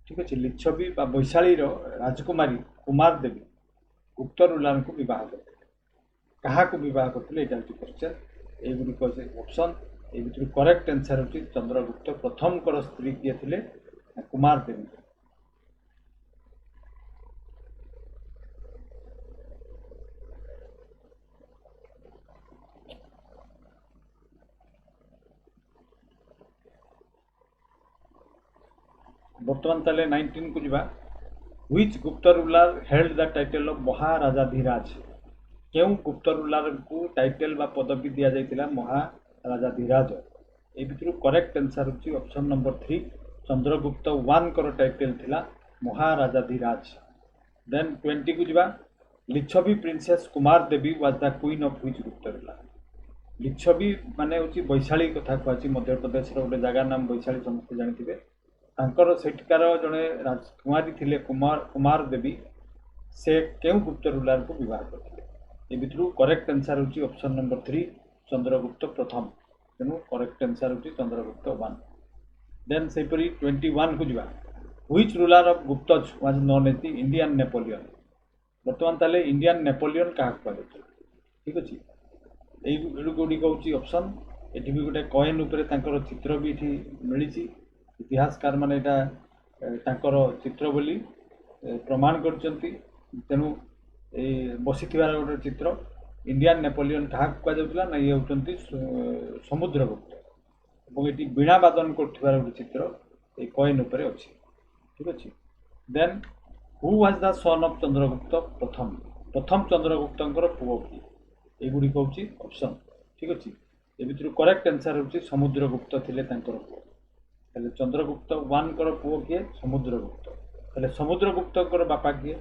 ଠିକ୍ ଅଛି। ଲିଚ୍ଛବୀ ବା ବୈଶାଳୀର ରାଜକୁମାରୀ କୁମାର ଦେବୀ ଗୁପ୍ତ ରୁଲରଙ୍କୁ ବିବାହ କରିଥିଲେ। କାହାକୁ ବିବାହ କରିଥିଲେ ଏଇଟା ହେଉଛି କ୍ୱେଶ୍ଚନ୍। এইଗୁଡ଼ିକ ଅଛି ଅପସନ୍। এই ଭିତରୁ କରେକ୍ଟ ଆନ୍ସର ହେଉଛି ଚନ୍ଦ୍ରଗୁପ୍ତ ପ୍ରଥମଙ୍କର ସ୍ତ୍ରୀ କିଏ ଥିଲେ? କୁମାର ଦେବୀ। ବର୍ତ୍ତମାନ ତାହେଲେ 19 କୁ ଯିବା। Which Gupta ruler held the title of Maharajadiraj? କେଉଁ ଗୁପ୍ତ ରୁଲରଙ୍କୁ ଟାଇଟେଲ ବା ପଦବୀ ଦିଆଯାଇଥିଲା ମହାରାଜାଧିରାଜ? ଏ ଭିତରୁ କରେକ୍ଟ ଆନ୍ସର ହେଉଛି ଅପସନ୍ ନମ୍ବର 3 ଚନ୍ଦ୍ରଗୁପ୍ତ 1ଙ୍କର ଟାଇଟେଲ ଥିଲା ମହାରାଜାଧିରାଜ। ଦେନ୍ 20 କୁ ଯିବା। Lichchhavi princess Kumara Devi was the queen of which Gupta ruler? Lichchhavi ମାନେ ହେଉଛି ବୈଶାଳୀ କଥା କୁହାଯାଇଛି। ମଧ୍ୟପ୍ରଦେଶର ଗୋଟେ ଜାଗା ନାମ ବୈଶାଳୀ, ସମସ୍ତେ ଜାଣିଥିବେ। ତାଙ୍କର ସେଠିକାର ଜଣେ ରାଜକୁମାରୀ ଥିଲେ କୁମାର ଦେବୀ। ସେ କେଉଁ ଗୁପ୍ତ ରୁଲରଙ୍କୁ ବିବାହ କରିଥିଲେ? ଏ ଭିତରୁ କରେକ୍ଟ ଆନ୍ସର ହେଉଛି ଅପସନ୍ ନମ୍ବର 3 ଚନ୍ଦ୍ରଗୁପ୍ତ ପ୍ରଥମ। ତେଣୁ କରେକ୍ଟ ଆନ୍ସର ହେଉଛି ଚନ୍ଦ୍ରଗୁପ୍ତ 1। ଦେନ୍ ସେହିପରି 21 କୁ ଯିବା। Which ruler of Guptas was known as the Indian Napoleon? ବର୍ତ୍ତମାନ ତାହେଲେ ଇଣ୍ଡିଆନ୍ ନେପୋଲିଅନ୍ କାହାକୁ କୁହାଯାଉଛି? ଠିକ୍ ଅଛି। ଏଇଗୁଡ଼ିକ ହେଉଛି ଅପସନ୍। ଏଠି ବି ଗୋଟେ କଏନ୍ ଉପରେ ତାଙ୍କର ଚିତ୍ର ବି ଏଠି ମିଳିଛି। ଇତିହାସକାର ମାନେ ଏଇଟା ତାଙ୍କର ଚିତ୍ର ବୋଲି ପ୍ରମାଣ କରିଛନ୍ତି। ତେଣୁ ଏଇ ବସିଥିବାର ଗୋଟେ ଚିତ୍ର। ଇଣ୍ଡିଆନ୍ ନେପୋଲିଅନ୍ କାହାକୁ କୁହାଯାଉଥିଲା? ନା ଇଏ ହେଉଛନ୍ତି ସମୁଦ୍ରଗୁପ୍ତ। ଏବଂ ଏଠି ବୀଣା ବାଦନ କରୁଥିବାର ଗୋଟେ ଚିତ୍ର ଏଇ କଏନ୍ ଉପରେ ଅଛି। ଠିକ୍ ଅଛି। Then who was the son of Chandragupta ପ୍ରଥମ? ପ୍ରଥମ ଚନ୍ଦ୍ରଗୁପ୍ତଙ୍କର ପୁଅ କିଏ? ଏଇଗୁଡ଼ିକ ହେଉଛି ଅପସନ୍। ଠିକ୍ ଅଛି। ଏ ଭିତରୁ କରେକ୍ଟ ଆନ୍ସର ହେଉଛି ସମୁଦ୍ରଗୁପ୍ତ ଥିଲେ ତାଙ୍କର ପୁଅ। ତାହେଲେ ଚନ୍ଦ୍ରଗୁପ୍ତ 1ଙ୍କର ପୁଅ କିଏ? ସମୁଦ୍ରଗୁପ୍ତ। ତାହେଲେ ସମୁଦ୍ରଗୁପ୍ତଙ୍କର ବାପା କିଏ?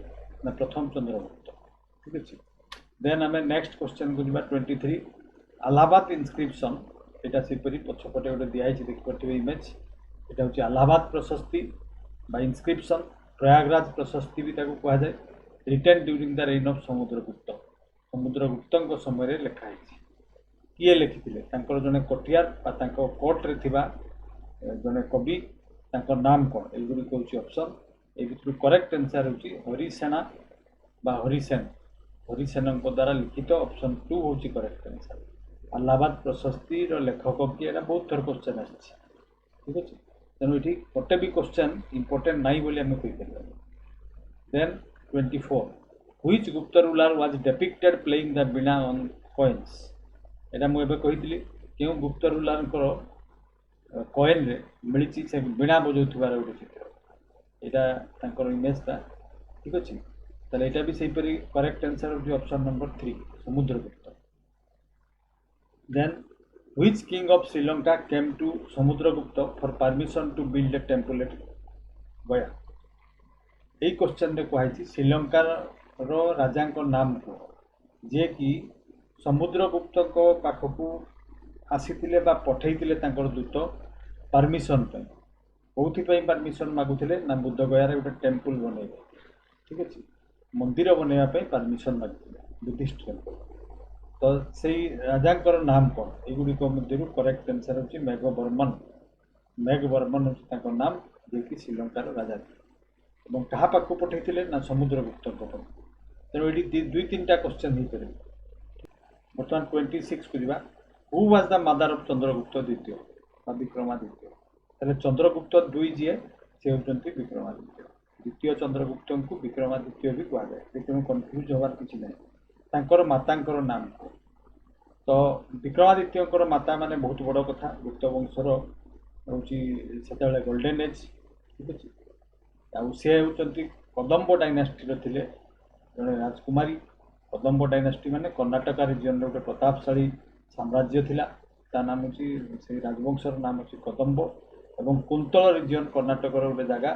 ନା ପ୍ରଥମ ଚନ୍ଦ୍ରଗୁପ୍ତ। ଠିକ୍ ଅଛି। ଦେନ୍ ଆମେ ନେକ୍ସଟ କ୍ୱେଶ୍ଚନ୍କୁ ଯିବା 23। ଆହ୍ଲାବାଦ ଇନସ୍କ୍ରିପସନ୍, ଏଇଟା ସେପରି ପଛପଟେ ଗୋଟେ ଦିଆହେଇଛି, ଦେଖିପାରୁଥିବେ ଇମେଜ୍। ଏଇଟା ହେଉଛି ଆହ୍ଲାବାଦ ପ୍ରଶସ୍ତି ବା ଇନସ୍କ୍ରିପସନ୍। ପ୍ରୟାଗରାଜ ପ୍ରଶସ୍ତି ବି ତାକୁ କୁହାଯାଏ। Written during the reign of Samudragupta. ସମୁଦ୍ରଗୁପ୍ତଙ୍କ ସମୟରେ ଲେଖା ହେଇଛି। କିଏ ଲେଖିଥିଲେ? ତାଙ୍କର ଜଣେ କଟିୟାର ବା ତାଙ୍କ କୋର୍ଟରେ ଥିବା ଜଣେ କବି। ତାଙ୍କ ନାମ କ'ଣ? ଏଇଗୁଡ଼ିକ ହେଉଛି ଅପସନ୍। ଏ ଭିତରୁ କରେକ୍ଟ ଆନ୍ସର ହେଉଛି ହରିସେନା ବା ହରିସେନ। ହରିସେନଙ୍କ ଦ୍ୱାରା ଲିଖିତ ଅପସନ୍ 2 ହେଉଛି କରେକ୍ଟ ଆନ୍ସର। ଆହ୍ଲାବାଦ ପ୍ରଶସ୍ତିର ଲେଖକ କିଏ? ଏଇଟା ବହୁତ ଥର କ୍ୱେଶ୍ଚନ୍ ଆସିଛି। ଠିକ୍ ଅଛି। ତେଣୁ ଏଠି ଗୋଟେ ବି କ୍ୱେଶ୍ଚନ୍ ଇମ୍ପୋର୍ଟାଣ୍ଟ ନାହିଁ ବୋଲି ଆମେ କହିପାରିବା। Then 24। Which Gupta ruler was depicted playing the veena on coins? ଏଇଟା ମୁଁ ଏବେ କହିଥିଲି। କେଉଁ ଗୁପ୍ତ ରୁଲରଙ୍କର କଏନ୍ରେ ମିଳିଛି ସେ ବୀଣା ବଜାଉଥିବାର ଗୋଟେ ଚିତ୍ର? ଏଇଟା ତାଙ୍କର ଇମେଜ୍ଟା। ଠିକ୍ ଅଛି। ତାହେଲେ ଏଇଟା ବି ସେହିପରି କରେକ୍ଟ ଆନ୍ସର ହେଉଛି option number 3 Samudragupta. Then which king of Sri Lanka came to Samudragupta for permission to build a temple at Gaya? ଏଇ କ୍ୱେଶ୍ଚନ୍ରେ କୁହାଯାଇଛି ଶ୍ରୀଲଙ୍କାର ରାଜାଙ୍କ ନାମ କୁହ ଯିଏକି ସମୁଦ୍ରଗୁପ୍ତଙ୍କ ପାଖକୁ ଆସିଥିଲେ ବା ପଠାଇଥିଲେ ତାଙ୍କର ଦୂତ ପରମିସନ୍ ପାଇଁ। କେଉଁଥିପାଇଁ ପରମିସନ୍ ମାଗୁଥିଲେ? ନା ବୁଦ୍ଧଗୟାରେ ଗୋଟେ ଟେମ୍ପଲ୍ ବନେଇବେ। ଠିକ୍ ଅଛି। ମନ୍ଦିର ବନେଇବା ପାଇଁ ପରମିସନ୍ ମାଗିଥିଲେ, ବୁଦ୍ଧିଷ୍ଟ ଟେମ୍ପଲ୍। ତ ସେଇ ରାଜାଙ୍କର ନାମ କ'ଣ? ଏଗୁଡ଼ିକ ମଧ୍ୟରୁ କରେକ୍ଟ ଆନ୍ସର ହେଉଛି ମେଘବର୍ମନ। ମେଘବର୍ମନ ହେଉଛି ତାଙ୍କ ନାମ, ଯିଏକି ଶ୍ରୀଲଙ୍କାର ରାଜା ଥିଲେ। ଏବଂ କାହା ପାଖକୁ ପଠାଇଥିଲେ? ନା ସମୁଦ୍ରଗୁପ୍ତଙ୍କ ପାଖକୁ। ତେଣୁ ଏଠି 2-3ଟା କ୍ୱେଶ୍ଚନ୍ ହେଇପାରିବ। ବର୍ତ୍ତମାନ 26କୁ ଯିବା। Who was the mother of Chandragupta ଦ୍ୱିତୀୟ ବା ବିକ୍ରମାଦିତ୍ୟ? ତାହେଲେ ଚନ୍ଦ୍ରଗୁପ୍ତ 2 ଯିଏ, ସେ ହେଉଛନ୍ତି ବିକ୍ରମାଦିତ୍ୟ। ଦ୍ୱିତୀୟ ଚନ୍ଦ୍ରଗୁପ୍ତଙ୍କୁ ବିକ୍ରମାଦିତ୍ୟ ବି କୁହାଯାଏ। ତେଣୁ କନଫ୍ୟୁଜ୍ ହେବାର କିଛି ନାହିଁ। ତାଙ୍କର ମାତାଙ୍କର ନାମ କ'ଣ? ତ ବିକ୍ରମାଦିତ୍ୟଙ୍କର ମାତା ମାନେ ବହୁତ ବଡ଼ କଥା। ଗୁପ୍ତ ବଂଶର ହେଉଛି ସେତେବେଳେ ଗୋଲ୍ଡେନ୍ ଏଜ୍। ଠିକ୍ ଅଛି। ଆଉ ସେ ହେଉଛନ୍ତି କଦମ୍ବ ଡାଇନାଷ୍ଟିର ଥିଲେ ଜଣେ ରାଜକୁମାରୀ। କଦମ୍ବ ଡାଇନାଷ୍ଟି ମାନେ କର୍ଣ୍ଣାଟକା ରିଜିୟନ୍ର ଗୋଟେ ପ୍ରତାପଶାଳୀ ସାମ୍ରାଜ୍ୟ ଥିଲା। ତା ନାମ ହେଉଛି, ସେଇ ରାଜବଂଶର ନାମ ହେଉଛି କଦମ୍ବ। ଏବଂ କୁନ୍ତଳ ରିଜିୟନ୍ କର୍ଣ୍ଣାଟକର ଗୋଟେ ଜାଗା,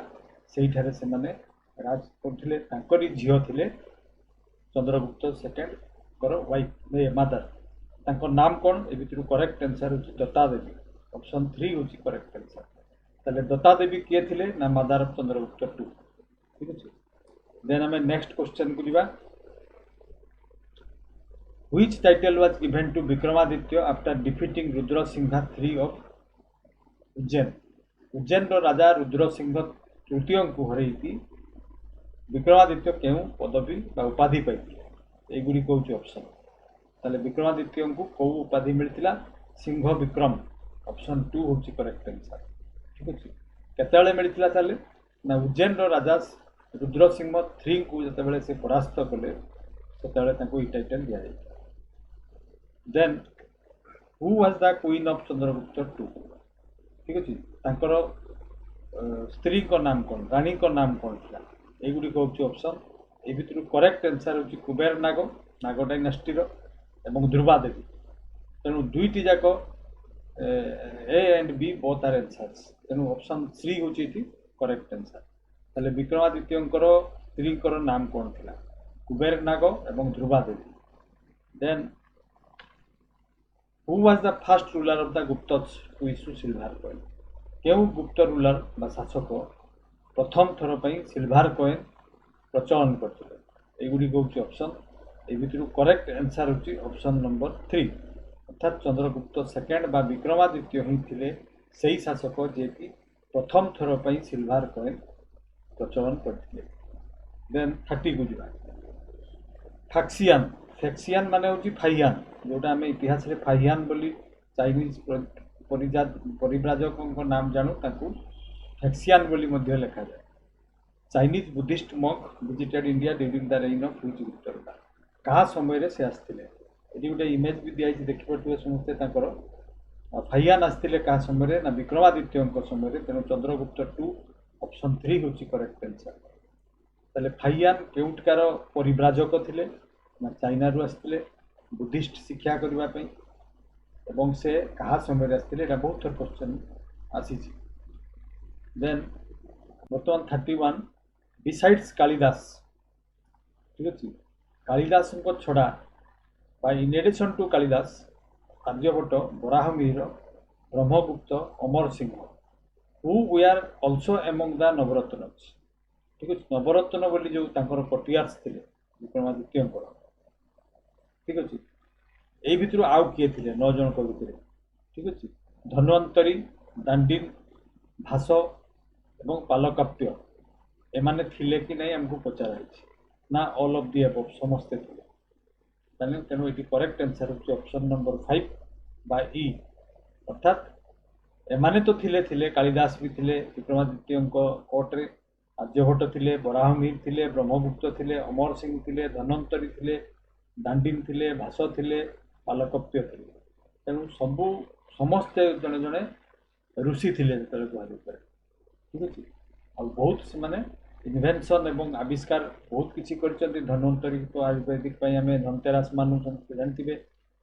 ସେଇଠାରେ ସେମାନେ ରାଜ କରୁଥିଲେ। ତାଙ୍କରି ଝିଅ ଥିଲେ ଚନ୍ଦ୍ରଗୁପ୍ତ ସେକେଣ୍ଡଙ୍କର ୱାଇଫ୍ ମାଦର। ତାଙ୍କ ନାମ କ'ଣ? ଏ ଭିତରୁ କରେକ୍ଟ ଆନ୍ସର ହେଉଛି ଦତ୍ତା ଦେବୀ। ଅପସନ୍ 3 ହେଉଛି କରେକ୍ଟ ଆନ୍ସର। ତାହେଲେ ଦତ୍ତା ଦେବୀ କିଏ ଥିଲେ? ନା ମାଦାର ଅଫ୍ ଚନ୍ଦ୍ରଗୁପ୍ତ ଟୁ। ଠିକ୍ ଅଛି। ଦେନ୍ ଆମେ ନେକ୍ସଟ କ୍ୱେଶ୍ଚନକୁ ଯିବା। Which title was given to Vikramaditya after defeating Rudrasingha III of Ujjain? ଉଜ୍ଜୈନର ରାଜା ରୁଦ୍ରସିଂହ ତୃତୀୟଙ୍କୁ ହରେଇକି ବିକ୍ରମାଦିତ୍ୟ କେଉଁ ପଦବୀ ବା ଉପାଧି ପାଇଥିଲେ? ଏଗୁଡ଼ିକ ହେଉଛି ଅପସନ୍। ତାହେଲେ ବିକ୍ରମାଦିତ୍ୟଙ୍କୁ କେଉଁ ଉପାଧି ମିଳିଥିଲା? ସିଂହ ବିକ୍ରମ। ଅପସନ୍ 2 ହେଉଛି କରେକ୍ଟ ଆନ୍ସର। ଠିକ୍ ଅଛି। କେତେବେଳେ ମିଳିଥିଲା? ତାହେଲେ ନା ଉଜ୍ଜୈନର ରାଜା ରୁଦ୍ରସିଂହ IIIଙ୍କୁ ଯେତେବେଳେ ସେ ପରାସ୍ତ କଲେ ସେତେବେଳେ ତାଙ୍କୁ ଏଇ ଟାଇଟଲ୍ ଦିଆଯାଇଥିଲା। Then who was the queen of Chandragupta two? ଠିକ୍ ଅଛି। ତାଙ୍କର ସ୍ତ୍ରୀଙ୍କ ନାମ କ'ଣ? ରାଣୀଙ୍କ ନାମ କ'ଣ ଥିଲା? ଏଗୁଡ଼ିକ ହେଉଛି ଅପସନ୍। ଏ ଭିତରୁ କରେକ୍ଟ ଆନ୍ସର ହେଉଛି କୁବେର ନାଗ, ନାଗ ଡାଇନାଷ୍ଟିର, ଏବଂ ଧ୍ରୁବା ଦେବୀ। ତେଣୁ ଦୁଇଟି ଯାକ ଏ ଆଣ୍ଡ ବି ବୋଥ୍ ଆର୍ ଆନ୍ସର୍ସ। ତେଣୁ ଅପସନ୍ 3 ହେଉଛି ଏଠି କରେକ୍ଟ ଆନ୍ସର। ତାହେଲେ ବିକ୍ରମାଦିତ୍ୟଙ୍କର ସ୍ତ୍ରୀଙ୍କର ନାମ କ'ଣ ଥିଲା? କୁବେର ନାଗ ଏବଂ Dhruva Devi. Then who was the first ruler of the Guptas to issue silver coin? କେଉଁ ଗୁପ୍ତ ରୁଲର ବା ଶାସକ ପ୍ରଥମ ଥର ପାଇଁ ସିଲଭର କଏନ୍ ପ୍ରଚଳନ କରିଥିଲେ? ଏଗୁଡ଼ିକ ହେଉଛି ଅପସନ୍। ଏ ଭିତରୁ କରେକ୍ଟ ଆନ୍ସର ହେଉଛି ଅପସନ୍ ନମ୍ବର 3। ଅର୍ଥାତ୍ ଚନ୍ଦ୍ରଗୁପ୍ତ ସେକେଣ୍ଡ ବା ବିକ୍ରମାଦିତ୍ୟ ହିଁ ଥିଲେ ସେହି ଶାସକ ଯିଏକି ପ୍ରଥମ ଥର ପାଇଁ ସିଲଭର କଏନ୍ ପ୍ରଚଳନ କରିଥିଲେ। ଦେନ୍ 30କୁ ଯିବା। ଫାକ୍ସିଆନ୍। ଫେକ୍ସିଆନ୍ ମାନେ ହେଉଛି ଫାଇହାନ୍, ଯେଉଁଟା ଆମେ ଇତିହାସରେ ଫାଇହାନ୍ ବୋଲି ଚାଇନିଜ୍ ପରିବ୍ରାଜକଙ୍କ ନାମ ଜାଣୁ, ତାଙ୍କୁ ଫେକ୍ସିଆନ୍ ବୋଲି ମଧ୍ୟ ଲେଖାଯାଏ। Chinese Buddhist monk visited India during the reign of which Gupta ruler? କାହା ସମୟରେ ସେ ଆସିଥିଲେ? ଏଠି ଗୋଟେ ଇମେଜ୍ ବି ଦିଆଯାଇଛି, ଦେଖିପାରୁଥିବେ ସମସ୍ତେ। ତାଙ୍କର ଫାଇହାନ୍ ଆସିଥିଲେ କାହା ସମୟରେ? ନା ବିକ୍ରମାଦିତ୍ୟଙ୍କ ସମୟରେ। ତେଣୁ ଚନ୍ଦ୍ରଗୁପ୍ତ ଟୁ ଅପସନ୍ 3 ହେଉଛି କରେକ୍ଟ ଆନ୍ସର। ତାହେଲେ ଫାଇହାନ୍ କେଉଁଠିକାର ପରିବ୍ରାଜକ ଥିଲେ? ନା ଚାଇନାରୁ ଆସିଥିଲେ ବୁଦ୍ଧିଷ୍ଟ ଶିକ୍ଷା କରିବା ପାଇଁ। ଏବଂ ସେ କାହା ସମୟରେ ଆସିଥିଲେ? ଏଇଟା ବହୁତ ଥର କ୍ୱେଶ୍ଚନ୍ ଆସିଛି। ଦେନ୍ ବର୍ତ୍ତମାନ 31। ବିସାଇଡ୍ସ କାଳିଦାସ, ଠିକ୍ ଅଛି, କାଳିଦାସଙ୍କ ଛଡ଼ା ବା in addition to Kalidasa, Aryabhata, Varahamihira, Brahmagupta, Amara Simha, who were also among the Navaratnas? ଠିକ୍ ଅଛି। ନବରତ୍ନ ବୋଲି ଯେଉଁ ତାଙ୍କର କଟିଆର୍ସ ଥିଲେ ବିକ୍ରମାଦିତ୍ୟଙ୍କର, ଠିକ୍ ଅଛି, ଏଇ ଭିତରୁ ଆଉ କିଏ ଥିଲେ 9 ଜଣଙ୍କ ଭିତରେ? ଠିକ୍ ଅଛି। ଧନ୍ୱନ୍ତରୀ, ଦାଣ୍ଡିନ୍, ଭାସ ଏବଂ ପାଲକାପ୍ୟ ଏମାନେ ଥିଲେ କି ନାହିଁ ଆମକୁ ପଚରା ହେଇଛି। ନା ଅଲ୍ ଅଫ୍ ଦି ଏବଭ୍, ସମସ୍ତେ ଥିଲେ। ତାହେଲେ ତେଣୁ ଏଠି କରେକ୍ଟ ଆନ୍ସର ହେଉଛି ଅପସନ୍ ନମ୍ବର 5 ବା ଇ। ଅର୍ଥାତ୍ ଏମାନେ ତ ଥିଲେ, କାଳିଦାସ ବି ଥିଲେ ବିକ୍ରମାଦିତ୍ୟଙ୍କ କୋର୍ଟରେ, ଆର୍ଯ୍ୟଭଟ୍ଟ ଥିଲେ, ବରାହମିହିର ଥିଲେ, ବ୍ରହ୍ମଗୁପ୍ତ ଥିଲେ, ଅମର ସିଂହ ଥିଲେ, ଧନ୍ୱନ୍ତରୀ ଥିଲେ, ଦାଣ୍ଡିନ୍ ଥିଲେ, ଭାସ ଥିଲେ, ପାଲକପ୍ୟ ଥିଲେ। ତେଣୁ ସମସ୍ତେ ଜଣେ ଜଣେ ଋଷି ଥିଲେ ଯେତେବେଳେ କୁହାଯାଇପାରେ। ଠିକ୍ ଅଛି। ଆଉ ବହୁତ ସେମାନେ ଇନଭେନ୍ସନ୍ ଏବଂ ଆବିଷ୍କାର ବହୁତ କିଛି କରିଛନ୍ତି। ଧନ୍ୱନ୍ତରୀ ତ ଆୟୁର୍ବେଦିକ ପାଇଁ ଆମେ ଧନତେରସ୍ ମାନୁ, ସମସ୍ତେ ଜାଣିଥିବେ।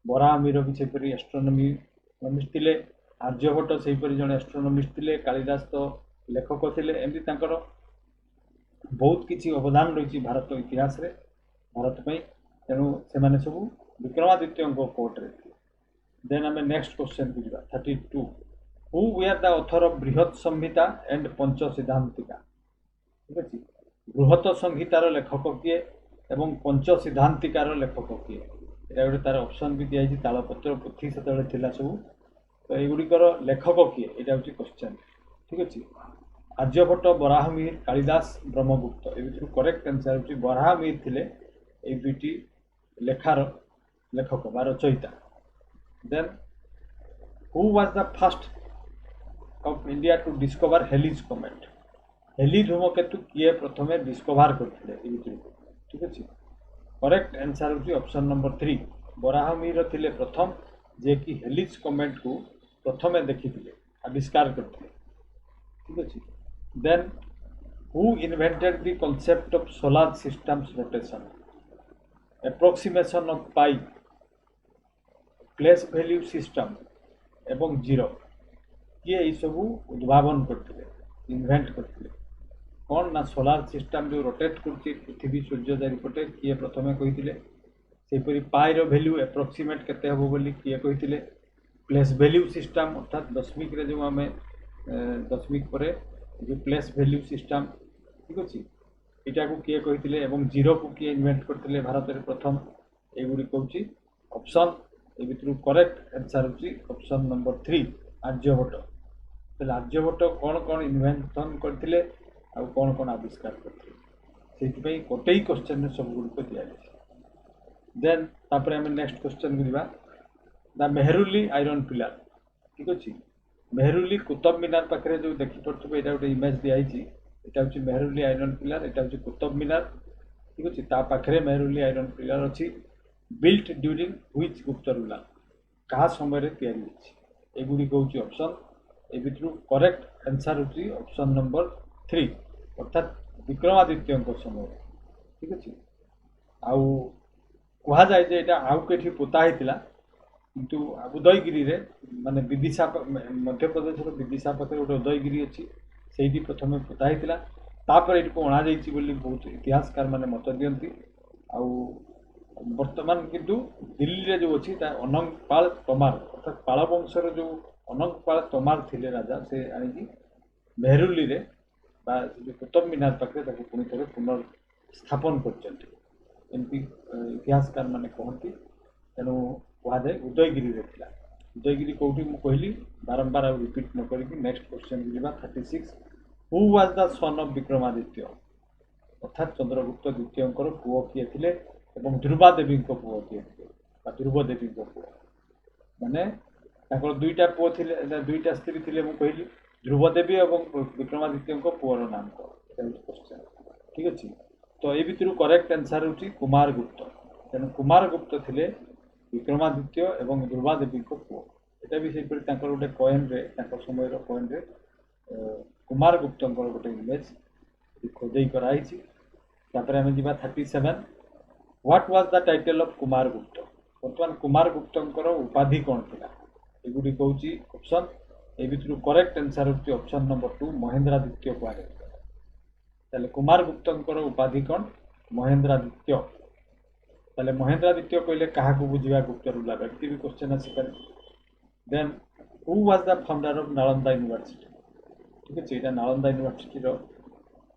ବରାହମିହିର ବି ସେହିପରି ଆଷ୍ଟ୍ରୋନୋମିଷ୍ଟ ଥିଲେ। ଆର୍ଯ୍ୟଭଟ୍ଟ ସେହିପରି ଜଣେ ଆଷ୍ଟ୍ରୋନୋମିଷ୍ଟ ଥିଲେ। କାଳିଦାସ ତ ଲେଖକ ଥିଲେ। ଏମିତି ତାଙ୍କର ବହୁତ କିଛି ଅବଦାନ ରହିଛି ଭାରତ ଇତିହାସରେ, ଭାରତ ପାଇଁ। ତେଣୁ ସେମାନେ ସବୁ ବିକ୍ରମାଦିତ୍ୟଙ୍କ କୋର୍ଟରେ ଥିଲେ। ଦେନ୍ ଆମେ ନେକ୍ସଟ କ୍ୱେଶ୍ଚନକୁ ଯିବା। 32। ହୁ ୱେଆର୍ ଦ ଅଥର ଅଫ୍ ବୃହତ୍ ସମ୍ହିତା ଆଣ୍ଡ ପଞ୍ଚ ସିଦ୍ଧାନ୍ତିକା? ଠିକ୍ ଅଛି। ବୃହତ ସଂହିତାର ଲେଖକ କିଏ ଏବଂ ପଞ୍ଚ ସିଦ୍ଧାନ୍ତିକାର ଲେଖକ କିଏ? ଏଇଟା ଗୋଟେ ତାର ଅପସନ୍ ବି ଦିଆଯାଇଛି। ତାଳପତ୍ର ପୋଥି ସେତେବେଳେ ଥିଲା ସବୁ। ତ ଏଗୁଡ଼ିକର ଲେଖକ କିଏ? ଏଇଟା ହେଉଛି କ୍ୱେଶ୍ଚନ୍। ଠିକ୍ ଅଛି। ଆର୍ଯ୍ୟଭଟ୍ଟ, ବରାହମିହିର, କାଳିଦାସ, ବ୍ରହ୍ମଗୁପ୍ତ। ଏ ଭିତରୁ କରେକ୍ଟ ଆନ୍ସର ହେଉଛି ବରାହମିହିର ଥିଲେ এই দুইটি লেখার লেখক বা রচয়িতা। Then who was the first of India to discover Halley's comet? Halley ধূমকেতু কিଏ প্রথমে ডিসকভার କରିଥିଲେ এই ଭିତରୁ? ঠিক ଅଛି। କରେକ୍ଟ ଆନ୍ସର ହେଉଛି ଅପସନ୍ ନମ୍ବର 3। ବରାହମିହିର ଥିଲେ ପ୍ରଥମ ଯିଏକି ହେଲିଜ୍ କମେଟ୍କୁ ପ୍ରଥମେ ଦେଖିଥିଲେ, ଆବିଷ୍କାର କରିଥିଲେ। ଠିକ୍ ଅଛି। Then who invented the concept of solar systems rotation? approximation of pi, place value system ଏବଂ ଜିରୋ, କିଏ ଏଇସବୁ ଉଦ୍ଭାବନ କରିଥିଲେ, ଇନଭେଣ୍ଟ କରିଥିଲେ? कौन ना सोलार सिस्टम जो रोटेट करछि पृथ्वी सूर्य चारिपटे किए प्रथमे कहिथिले सेपरि पाइर भैल्यू एप्रोक्सीमेट केते हबो बोली किए कहिथिले प्लेस भैल्यू सिस्टम अर्थात दशमिक रे जो आमे दशमिक परे जो प्लेस भैल्यू सिस्टम ठीक अछि एटा को किए कहिथिले एवं जीरो को किए इन्वेंट करथिले भारत रे प्रथम एगुडी कहउछि ऑप्शन ए भितरु करेक्ट आंसर होछि ऑप्शन नंबर 3 आर्यभट्ट। तो आर्यभट्ट कौन कौन इन्वेंशन करथिले आ कौन कौन आविष्कार करथिले सेति गोटे क्वेश्चन में सब गुड को दिया देन तापर हम नेक्स्ट क्वेश्चन करबा द मेहरुली आयरन पिलर ठीक अछि मेहरुली कुतुब मीनार पाखरे जो देखि पड़थबे एटा गोटे इमेज दिया आइछि एटा होछि मेहरुली आयरन पिलर एटा होछि कुतुब मीनार ठीक अछि ता पाखरे मेहरुली आयरन पिलर अछि built during which Gupta ruler कहा समय रे तयारी होछि एगुडी कहउछि ऑप्शन ए भितरु करेक्ट आंसर होछि ऑप्शन नंबर 3 अर्थात विक्रमादित्य समय ठीक अछि आउ कहा जाए जे एटा आउ केठी पोता हेतिला किंतु उदयगिरी रे माने विदिशा मध्य प्रदेश रो विदिशा पाखे गोटे उदयगिरी अछि सेठी प्रथमे पोता हेतिला तापर एटी को अणा जाइछि बोली बहुत इतिहासकार माने मत दियंती आउ वर्तमान किंतु दिल्ली रे जो अछि ता अनंगपाल तोमार अर्थात पाल वंशर जो अनंगपाल तोमार थिले राजा से आनी मेहरुली रे बा जो कुतुब मीनार पाखे ताको पुनी थरे पुनर्स्थापन करचंती एमपी इतिहासकार माने कहती तेणु कह जाए उदयगिरी रे थिला उदयगिरी कोठी मु कहली बारंबार आ रिपीट न करिकी नेक्स्ट क्वेश्चन जिबा 36 who was the son of Vikramaditya अर्थात चंद्रगुप्त द्वितीयंकर पुओ किए थिले एवं ध्रुवा देवी को पुओ किए थिले बा ध्रुव देवी को पुओ माने ताकर दुईटा पुओ थिले दुईटा स्त्री थिले मु कहली ध्रुव देवी एवं विक्रमादित्य को पुओर नाम को क्वेश्चन ठीक अछि तो ए भितर करेक्ट आंसर होछि कुमार गुप्त तेणु कुमार गुप्त थिले विक्रमादित्य एवं ध्रुवा देवी को पुओ एटा भी से ताकर गोटे कॉइन रे ताकर समय रो कॉइन रे कुमार गुप्त गोटे इमेज खोजई कराई तापर आम जी 37 what was the title of Kumar गुप्त बर्तमान कुमार गुप्त उपाधि कौन थिला एगुडी कहउछि ऑप्शन ए भितर करेक्ट आंसर होछि ऑप्शन नंबर 2 महेंद्रादित्य कुआरे ताले कुमार गुप्त उपाधि कौन महेंद्रादित्य ताले महेंद्रादित्य कहले कहा को बुझिबा गुप्त रूलर एति भी क्वेश्चन आसी पारे then who was the founder of Nalanda university ठीक है एटा नालंदा यूनिवर्सिटी रो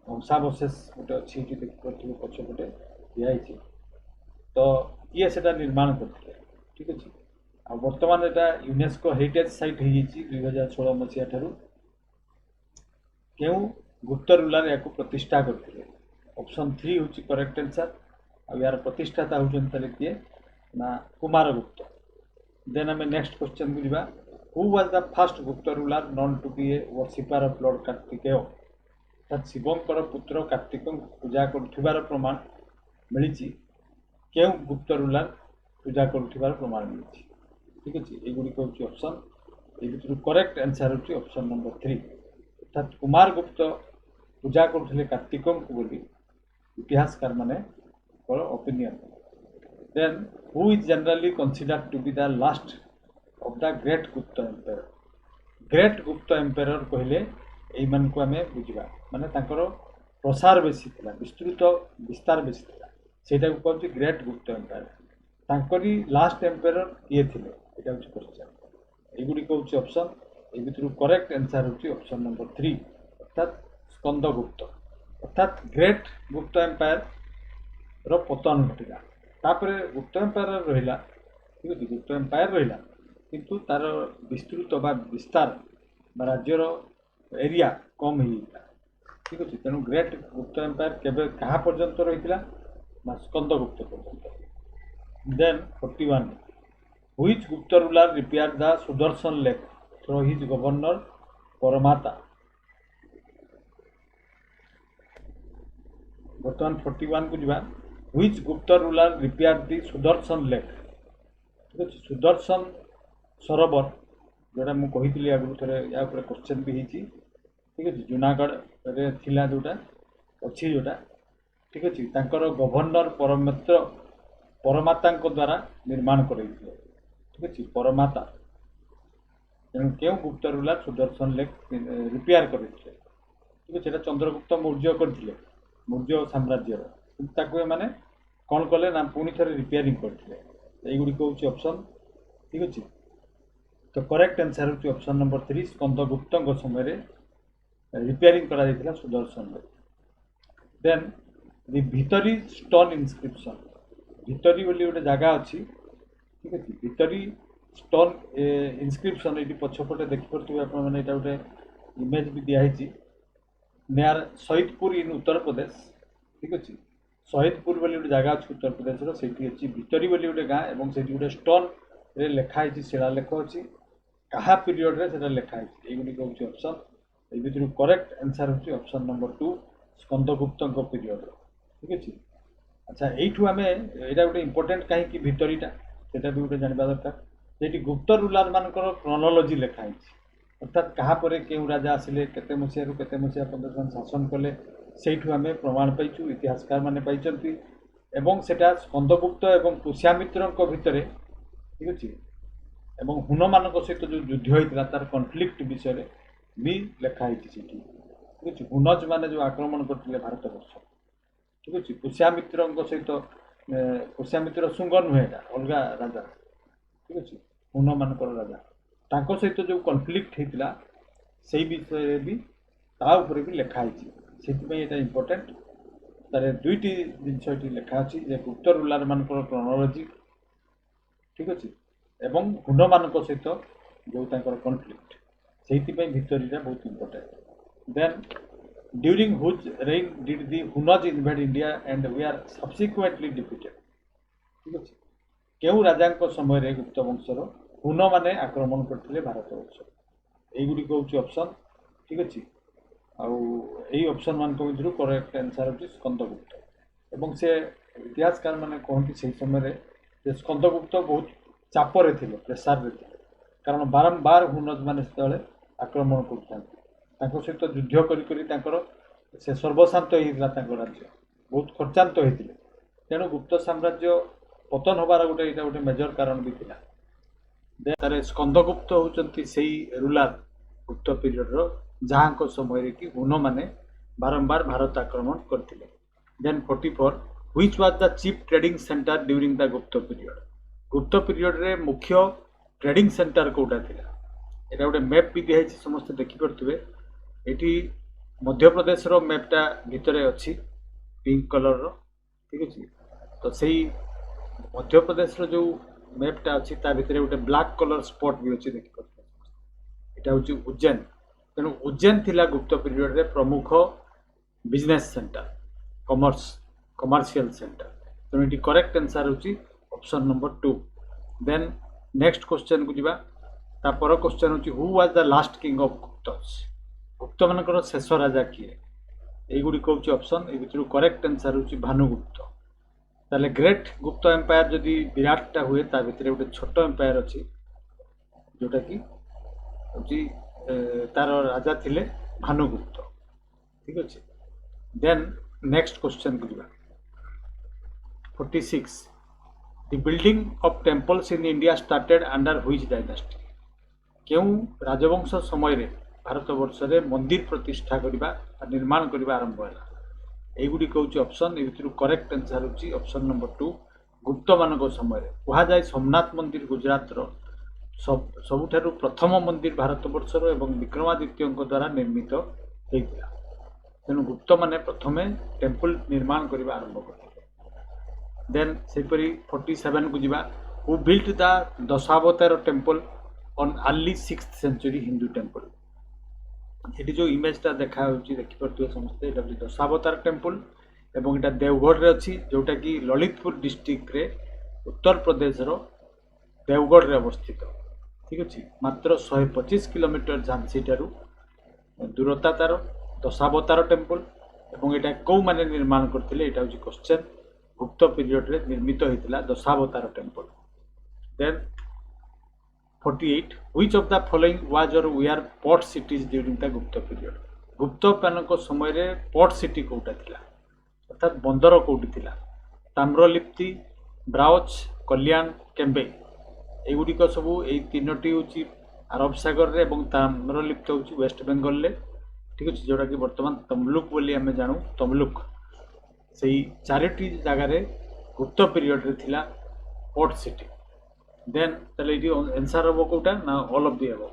ध्वंसावशेष गोटे अच्छी देखिए पछपटे दिखाई तो किए से निर्माण करते ठीक अच्छे आ बर्तमान यहाँ यूनेस्को हेरिटेज साइट हो 2016 मसीहा ठारू क्यों गुप्त रूलर या प्रतिष्ठा करते ऑप्शन 3 हूँ करेक्ट आंसर आ यार प्रतिष्ठाता होते किए ना कुमार गुप्त देन आम नेक्स्ट क्वेश्चन को जावा who was the first Gupta ruler known to be a worshipper of lord Kartikeya अर्थात शिवंकर पुत्र कार्तिक पूजा कर प्रमाण मिली क्यों गुप्त रूलर पूजा कर प्रमाण मिली ठीक अच्छे युड़िक हूँ ऑप्शन ये करेक्ट आंसर हूँ ऑप्शन नंबर 3 अर्थात कुमार गुप्त पूजा करते कार्तिक बोली इतिहासकार माने opinion then who is generally considered to be the last of the great Gupta empire कहले यही मान को आम बुझा माने तांकर प्रसार बेसी थिला विस्तृत विस्तार बेसी थिला सेटा को कहते great Gupta empire तांकरी last empire किए थिले एटा होची क्वेश्चन एगुडी कहउची ऑप्शन ए भितरु करेक्ट आंसर होची ऑप्शन नंबर 3 अर्थात स्कंदगुप्त अर्थात ग्रेट गुप्त एम्पायर रो पतन घटिला तापरे गुप्त एम्पायर रहिला ठीक अछि गुप्त एम्पायर रहिला किंतु तार विस्तृत बा विस्तार बा राज्यर एरिया कम ही ठीक अच्छे तेणु ग्रेट गुप्त एम्पायर केबे कहा पर्यंत रही स्कंदगुप्त पर्यंत then 41 which Gupta ruler repair the Sudarshan lake through his governor Parnadatta बर्तमान 41 को जावा which Gupta ruler repair the Sudarshan lake ठीक अच्छे सुदर्शन सरोवर जोटा मुझे कही आगु थे या क्वेश्चन भी होती ठीक अच्छे जूनागढ़ रे थिला जोटा अच्छी जोटा ठीक अच्छे तांकर गवर्नर परमित्र परमाता द्वारा निर्माण कर ठीक अच्छे परमाता तेणु क्यों गुप्त रूलर सुदर्शन लेक रिपेयर करते ঠিক ଅଛି। ଏଇଟା ଚନ୍ଦ୍ରଗୁପ୍ତ ମୌର୍ଯ୍ୟ କରିଥିଲେ, ମୌର୍ଯ୍ୟ ସାମ୍ରାଜ୍ୟର, କିନ୍ତୁ ତାକୁ ଏମାନେ କ'ଣ କଲେ ନା ପୁଣି ଥରେ ରିପେୟାରିଂ କରିଥିଲେ। এইଗୁଡ଼ିକ ହେଉଛି ଅପସନ୍। ଠିକ୍ ଅଛି। ତ କରେକ୍ଟ ଆନ୍ସର୍ ହେଉଛି ଅପସନ୍ ନମ୍ବର 3, ସ୍କନ୍ଦଗୁପ୍ତଙ୍କ ସମୟରେ ରିପେୟାରିଂ କରାଯାଇଥିଲା ସୁଦର୍ଶନରେ। ଦେନ୍ ଦି ଭିତରୀ ଷ୍ଟୋନ୍ ଇନସ୍କ୍ରିପସନ୍, ଭିତରୀ ବୋଲି ଗୋଟେ ଜାଗା ଅଛି, ଠିକ୍ ଅଛି। ଭିତରୀ ଷ୍ଟୋନ୍ ଇନସ୍କ୍ରିପସନ୍ ଏଇଠି ପଛପଟେ ଦେଖିପାରୁଥିବେ ଆପଣମାନେ, ଏଇଟା ଗୋଟେ ଇମେଜ୍ ବି ଦିଆହେଇଛି। ନିଆର ଶହୀଦପୁର ଇନ୍ ଉତ୍ତରପ୍ରଦେଶ, ଠିକ୍ ଅଛି। ଶହୀଦପୁର ବୋଲି ଗୋଟେ ଜାଗା ଅଛି ଉତ୍ତରପ୍ରଦେଶର, ସେଇଠି ଅଛି ଭିତରୀ ବୋଲି ଗୋଟେ ଗାଁ, ଏବଂ ସେଇଠି ଗୋଟେ ଷ୍ଟୋନ୍ରେ ଲେଖା ହେଇଛି, ଶିଳାଲେଖ ଅଛି, କାହା ପିରିୟଡ଼ରେ ସେଟା ଲେଖା ହେଇଛି। এইଗୁଡ଼ିକ ହେଉଛି ଅପସନ୍। ଏଇ ଭିତରୁ କରେକ୍ଟ ଆନ୍ସର୍ ହେଉଛି ଅପସନ୍ ନମ୍ବର 2, ସ୍କନ୍ଦଗୁପ୍ତଙ୍କ ପିରିୟଡ଼ର। ଠିକ୍ ଅଛି। ଆଚ୍ଛା, এইଠୁ ଆମେ ଏଇଟା ଗୋଟେ ଇମ୍ପୋର୍ଟାଣ୍ଟ କାହିଁକି ଭିତରୀଟା, ସେଇଟା ବି ଗୋଟେ ଜାଣିବା ଦରକାର। ସେଇଠି ଗୁପ୍ତ ରୁଲାର ମାନଙ୍କର କ୍ରୋନୋଲୋଜି ଲେଖା ହେଇଛି, ଅର୍ଥାତ୍ କାହା ପରେ କେଉଁ ରାଜା ଆସିଲେ, କେତେ ମସିହାରୁ କେତେ ମସିହା ପର୍ଯ୍ୟନ୍ତ ସେମାନେ ଶାସନ କଲେ, ସେଇଠୁ ଆମେ ପ୍ରମାଣ ପାଇଛୁ, ଇତିହାସକାର ମାନେ ପାଇଛନ୍ତି। ଏବଂ ସେଟା ସ୍କନ୍ଦଗୁପ୍ତ ଏବଂ ପୁଷ୍ୟାମିତ୍ରଙ୍କ ଭିତରେ, ଠିକ୍ ଅଛି, ଏବଂ ହୁନମାନଙ୍କ ସହିତ ଯେଉଁ ଯୁଦ୍ଧ ହୋଇଥିଲା ତାର କନଫ୍ଲିକ୍ଟ ବିଷୟରେ ବି ଲେଖା ହେଇଛି ସେଠି। ଠିକ୍ ଅଛି। ହୁନଜ ମାନେ ଯେଉଁ ଆକ୍ରମଣ କରିଥିଲେ ଭାରତବର୍ଷ, ଠିକ୍ ଅଛି। ପୁଷ୍ୟାମିତ୍ରଙ୍କ ସହିତ, ପୁଷ୍ୟାମିତ୍ର ଶୁଙ୍ଗ ନୁହେଁ, ଏଇଟା ଅଲଗା ରାଜା, ଠିକ୍ ଅଛି, ହୁନମାନଙ୍କର ରାଜା, ତାଙ୍କ ସହିତ ଯେଉଁ କନଫ୍ଲିକ୍ଟ ହେଇଥିଲା ସେଇ ବିଷୟରେ ବି ତା ଉପରେ ବି ଲେଖା ହେଇଛି। ସେଥିପାଇଁ ଏଇଟା ଇମ୍ପୋର୍ଟାଣ୍ଟ। ତାର ଦୁଇଟି ଜିନିଷ ଏଠି ଲେଖା ଅଛି, ଯେ ଗୁପ୍ତ ରୁଲାର ମାନଙ୍କର କ୍ରୋନୋଲୋଜି, ଠିକ୍ ଅଛି, ଏବଂ ହୁନମାନଙ୍କ ସହିତ ଯେଉଁ ତାଙ୍କର କନଫ୍ଲିକ୍ଟ, ସେଇଥିପାଇଁ ଭିତରୀଟା ବହୁତ important. Then during whose reign did the Hunas invade India and were subsequently defeated? ଠିକ୍ ଅଛି। କେଉଁ ରାଜାଙ୍କ ସମୟରେ ଗୁପ୍ତ ବଂଶର ହୁନମାନେ ଆକ୍ରମଣ କରିଥିଲେ ଭାରତବର୍ଷ? এইଗୁଡ଼ିକ ହେଉଛି ଅପସନ୍। ଠିକ୍ ଅଛି। ଆଉ ଏଇ ଅପସନ୍ ମାନଙ୍କ ଭିତରୁ କରେକ୍ଟ ଆନ୍ସର୍ ହେଉଛି ସ୍କନ୍ଦଗୁପ୍ତ। ଏବଂ ସେ ଇତିହାସକାର ମାନେ କହନ୍ତି ସେହି ସମୟରେ ଯେ ସ୍କନ୍ଦଗୁପ୍ତ ବହୁତ ଚାପରେ ଥିଲେ, ପ୍ରେସାରରେ ଥିଲେ, କାରଣ ବାରମ୍ବାର ହୁନଜ ମାନେ ସେତେବେଳେ ଆକ୍ରମଣ କରୁଥାନ୍ତି। ତାଙ୍କ ସହିତ ଯୁଦ୍ଧ କରି କରି ତାଙ୍କର ସେ ସର୍ବଶାନ୍ତ ହେଇଥିଲା, ତାଙ୍କ ରାଜ୍ୟ ବହୁତ ଖର୍ଚ୍ଚାନ୍ତ ହେଇଥିଲେ। ତେଣୁ ଗୁପ୍ତ ସାମ୍ରାଜ୍ୟ ପତନ ହେବାର ଗୋଟେ ଏଇଟା ଗୋଟେ ମେଜର କାରଣ ବି ଥିଲା। ତାର ସ୍କନ୍ଦଗୁପ୍ତ ହେଉଛନ୍ତି ସେଇ ରୁଲାର ଗୁପ୍ତ ପିରିୟଡ଼ର ଯାହାଙ୍କ ସମୟରେ କି ହୁନମାନେ ବାରମ୍ବାର ଭାରତ ଆକ୍ରମଣ କରିଥିଲେ। Then 44, which was the chief trading center during the Gupta period? Gupta ପିରିୟଡ଼ରେ ମୁଖ୍ୟ ଟ୍ରେଡିଂ ସେଣ୍ଟର କୋଉଟା ଥିଲା? ଏଇଟା ଗୋଟେ ମ୍ୟାପ୍ ବି ଦିଆହେଇଛି, ସମସ୍ତେ ଦେଖିପାରୁଥିବେ। ଏଠି ମଧ୍ୟପ୍ରଦେଶର ମ୍ୟାପ୍ଟା ଭିତରେ ଅଛି, ପିଙ୍କ କଲର୍ର, ଠିକ୍ ଅଛି। ତ ସେଇ ମଧ୍ୟପ୍ରଦେଶର ଯେଉଁ ମ୍ୟାପ୍ଟା ଅଛି ତା ଭିତରେ ଗୋଟେ ବ୍ଲାକ୍ କଲର୍ ସ୍ପଟ୍ ବି ଅଛି, ଦେଖିପାରୁଥିବେ। ଏଇଟା ହେଉଛି ଉଜ୍ଜୈନ। ତେଣୁ ଉଜ୍ଜୈନ ଥିଲା ଗୁପ୍ତ ପିରିୟଡ଼ରେ ପ୍ରମୁଖ ବିଜନେସ୍ ସେଣ୍ଟର, କମର୍ସିଆଲ ସେଣ୍ଟର। ତେଣୁ ଏଠି କରେକ୍ଟ ଆନ୍ସର୍ ହେଉଛି ଅପସନ୍ ନମ୍ବର 2। ଦେନ୍ ନେକ୍ସଟ କ୍ୱେଶ୍ଚନକୁ ଯିବା। ତାପର କ୍ୱେଶ୍ଚନ ହେଉଛି who was the last king of Guptas? ଗୁପ୍ତମାନଙ୍କର ଶେଷ ରାଜା କିଏ? এইଗୁଡ଼ିକ ହେଉଛି ଅପସନ୍। ଏଇ ଭିତରୁ କରେକ୍ଟ ଆନ୍ସର୍ ହେଉଛି ଭାନୁଗୁପ୍ତ। ତାହେଲେ ଗ୍ରେଟ୍ ଗୁପ୍ତ ଏମ୍ପାୟାର ଯଦି ବିରାଟଟା ହୁଏ, ତା ଭିତରେ ଗୋଟେ ଛୋଟ ଏମ୍ପାୟାର ଅଛି, ଯେଉଁଟାକି ହେଉଛି ତାର ରାଜା ଥିଲେ ଭାନୁଗୁପ୍ତ। ଠିକ୍ ଅଛି। ଦେନ୍ ନେକ୍ସଟ କ୍ୱେଶ୍ଚନକୁ ଯିବା। 46, the building of temples in India started under which dynasty? କେଉଁ ରାଜବଂଶ ସମୟରେ ଭାରତବର୍ଷରେ ମନ୍ଦିର ପ୍ରତିଷ୍ଠା କରିବା ବା ନିର୍ମାଣ କରିବା ଆରମ୍ଭ ହେଲା? এইଗୁଡ଼ିକ ହେଉଛି ଅପସନ୍। ଏ ଭିତରୁ କରେକ୍ଟ ଆନ୍ସର୍ ହେଉଛି ଅପସନ୍ ନମ୍ବର 2, ଗୁପ୍ତମାନଙ୍କ ସମୟରେ। କୁହାଯାଏ ସୋମନାଥ ମନ୍ଦିର ଗୁଜରାଟର ସବୁଠାରୁ ପ୍ରଥମ ମନ୍ଦିର ଭାରତବର୍ଷର ଏବଂ ବିକ୍ରମାଦିତ୍ୟଙ୍କ ଦ୍ୱାରା ନିର୍ମିତ ହୋଇଥିଲା। ତେଣୁ ଗୁପ୍ତମାନେ ପ୍ରଥମେ ଟେମ୍ପଲ ନିର୍ମାଣ କରିବା ଆରମ୍ଭ କରିଥିଲେ। ଦେନ୍ ସେହିପରି 47କୁ ଯିବା। Who built the Dashavatara temple on early 6th century Hindu temple? ଏଠି ଯେଉଁ ଇମେଜଟା ଦେଖାଯାଉଛି ଦେଖିପାରୁଥିବେ ସମସ୍ତେ, ଏଇଟା ହେଉଛି ଦଶାବତାର ଟେମ୍ପଲ ଏବଂ ଏଇଟା ଦେଓଗଡ଼ରେ ଅଛି, ଯେଉଁଟାକି ଲଳିତପୁର ଡିଷ୍ଟ୍ରିକ୍ଟରେ ଉତ୍ତରପ୍ରଦେଶର ଦେଓଗଡ଼ରେ ଅବସ୍ଥିତ। ଠିକ୍ ଅଛି। ମାତ୍ର 125 କିଲୋମିଟର ଝାନ୍ସୀ ଠାରୁ ଦୂରତା ତାର ଦଶାବତାର ଟେମ୍ପଲ। ଏବଂ ଏଇଟା କେଉଁମାନେ ନିର୍ମାଣ କରିଥିଲେ, ଏଇଟା ହେଉଛି କ୍ୱେଶ୍ଚନ। ଗୁପ୍ତ ପିରିୟଡ଼ରେ ନିର୍ମିତ ହୋଇଥିଲା Dashavatar temple. Then 48, which of the following was or were port cities during the Gupta period? ଗୁପ୍ତମାନଙ୍କ ସମୟରେ ପୋର୍ଟ ସିଟି କୋଉଟା ଥିଲା, ଅର୍ଥାତ୍ ବନ୍ଦର କୋଉଠି ଥିଲା? ତାମ୍ରଲିପ୍ତି, ବ୍ରାଉଚ୍, କଲ୍ୟାଣ, କେମ୍ବେ? এইଗୁଡ଼ିକ ସବୁ ଏଇ ତିନୋଟି ହେଉଛି ଆରବ ସାଗରରେ ଏବଂ ତାମ୍ରଲିପ୍ତ ହେଉଛି ୱେଷ୍ଟ ବେଙ୍ଗଲରେ। ठीक अच्छे जोटा कि बर्तमान तमलुक बोली आम जानू तमलुक से चारोटी जगार गुप्त पीरियड रे थिला पोर्ट सिटी देन ताले ये आंसर हम कोटा ना all of the above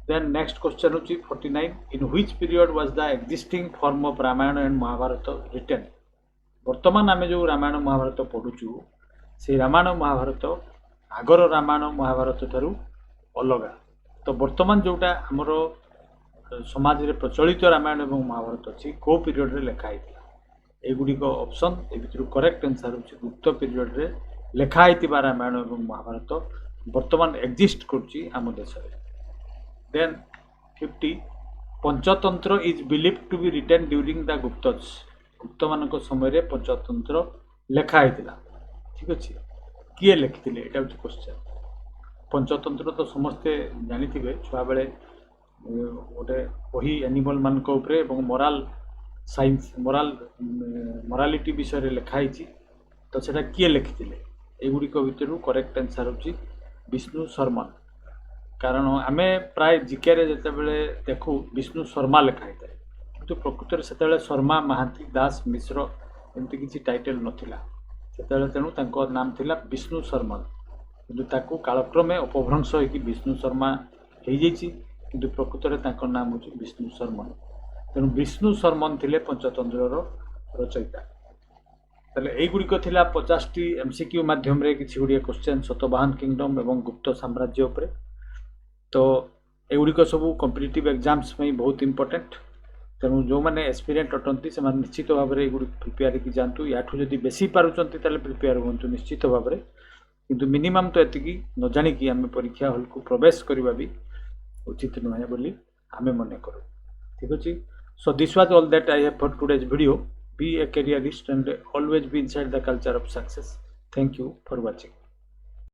then next question होची 49 in which period was the existing form of Ramayana and Mahabharata written वर्तमान आम जो रामायण महाभारत पढ़ुचु से रामायण महाभारत आगर रामायण महाभारत ठारू अलगा तो वर्तमान जोटा आमर समाज रे प्रचलित रामायण और महाभारत अच्छी को पीरियड रे लिखाई एगुड़िक ऑप्शन ए भितर करेक्ट आंसर होची गुप्त पीरियड रे लिखाई रामायण और महाभारत वर्तमान एक्जिस्ट करची आम देश रे then 50 Panchatantra is believe to be written during the Guptas Gupta मान समय रे पंचतंत्र लिखाई ठीक अच्छे किए लिखिले एटा होची क्वेश्चन पंचतंत्र तो समस्ते जानी छुआ बेले गोटे वही एनिमल मान मोराल साइंस मोरालिटी विषय रे लिखाई तो सेटा किए लिखिले एगुड़िक भितर करेक्ट आंसर होची विष्णु शर्मन कारण आमे प्राय जिके रे जते बेले देखू विष्णु शर्मा लिखाई थाए किंतु प्रकृत से शर्मा महांती दास मिश्र एमती किसी टाइटल नथिला सेतेबेले तेणु तांको नाम थिला विष्णु शर्मन किंतु ताकू कालक्रमे अपभ्रंश होगी विष्णु शर्मा हो किंतु प्रकृत में तांको नाम होची विष्णु शर्मन तेणु विष्णु शर्मन थिले पंचतंत्र रचयिता ताले एई गुड़िक थिला 50 एमसीक्यू माध्यम रे किछि गुड़िए क्वेश्चन सतवाहन किंगडम एवं गुप्त साम्राज्य उपरे तो एगुड़िक सब कॉम्पिटिटिव एग्जाम्स में बहुत इंपोर्टेंट तेणु जो मैंने एस्पिरेंट अटंती से निश्चित भाव में एगुड़ी प्रिपेयर की जातु याठू जदि बेसी पारुचंती ताले प्रिपेयर हुंतु निश्चित भाव में किंतु मिनिमम तो एतिकी न जानिकी आम परीक्षा हॉल को प्रवेश करवा भी उचित नुहे बोली आम मन करूँ ठीक अच्छे so this was all that I have for today's video be a careerist and always be inside the culture of success thank you for watching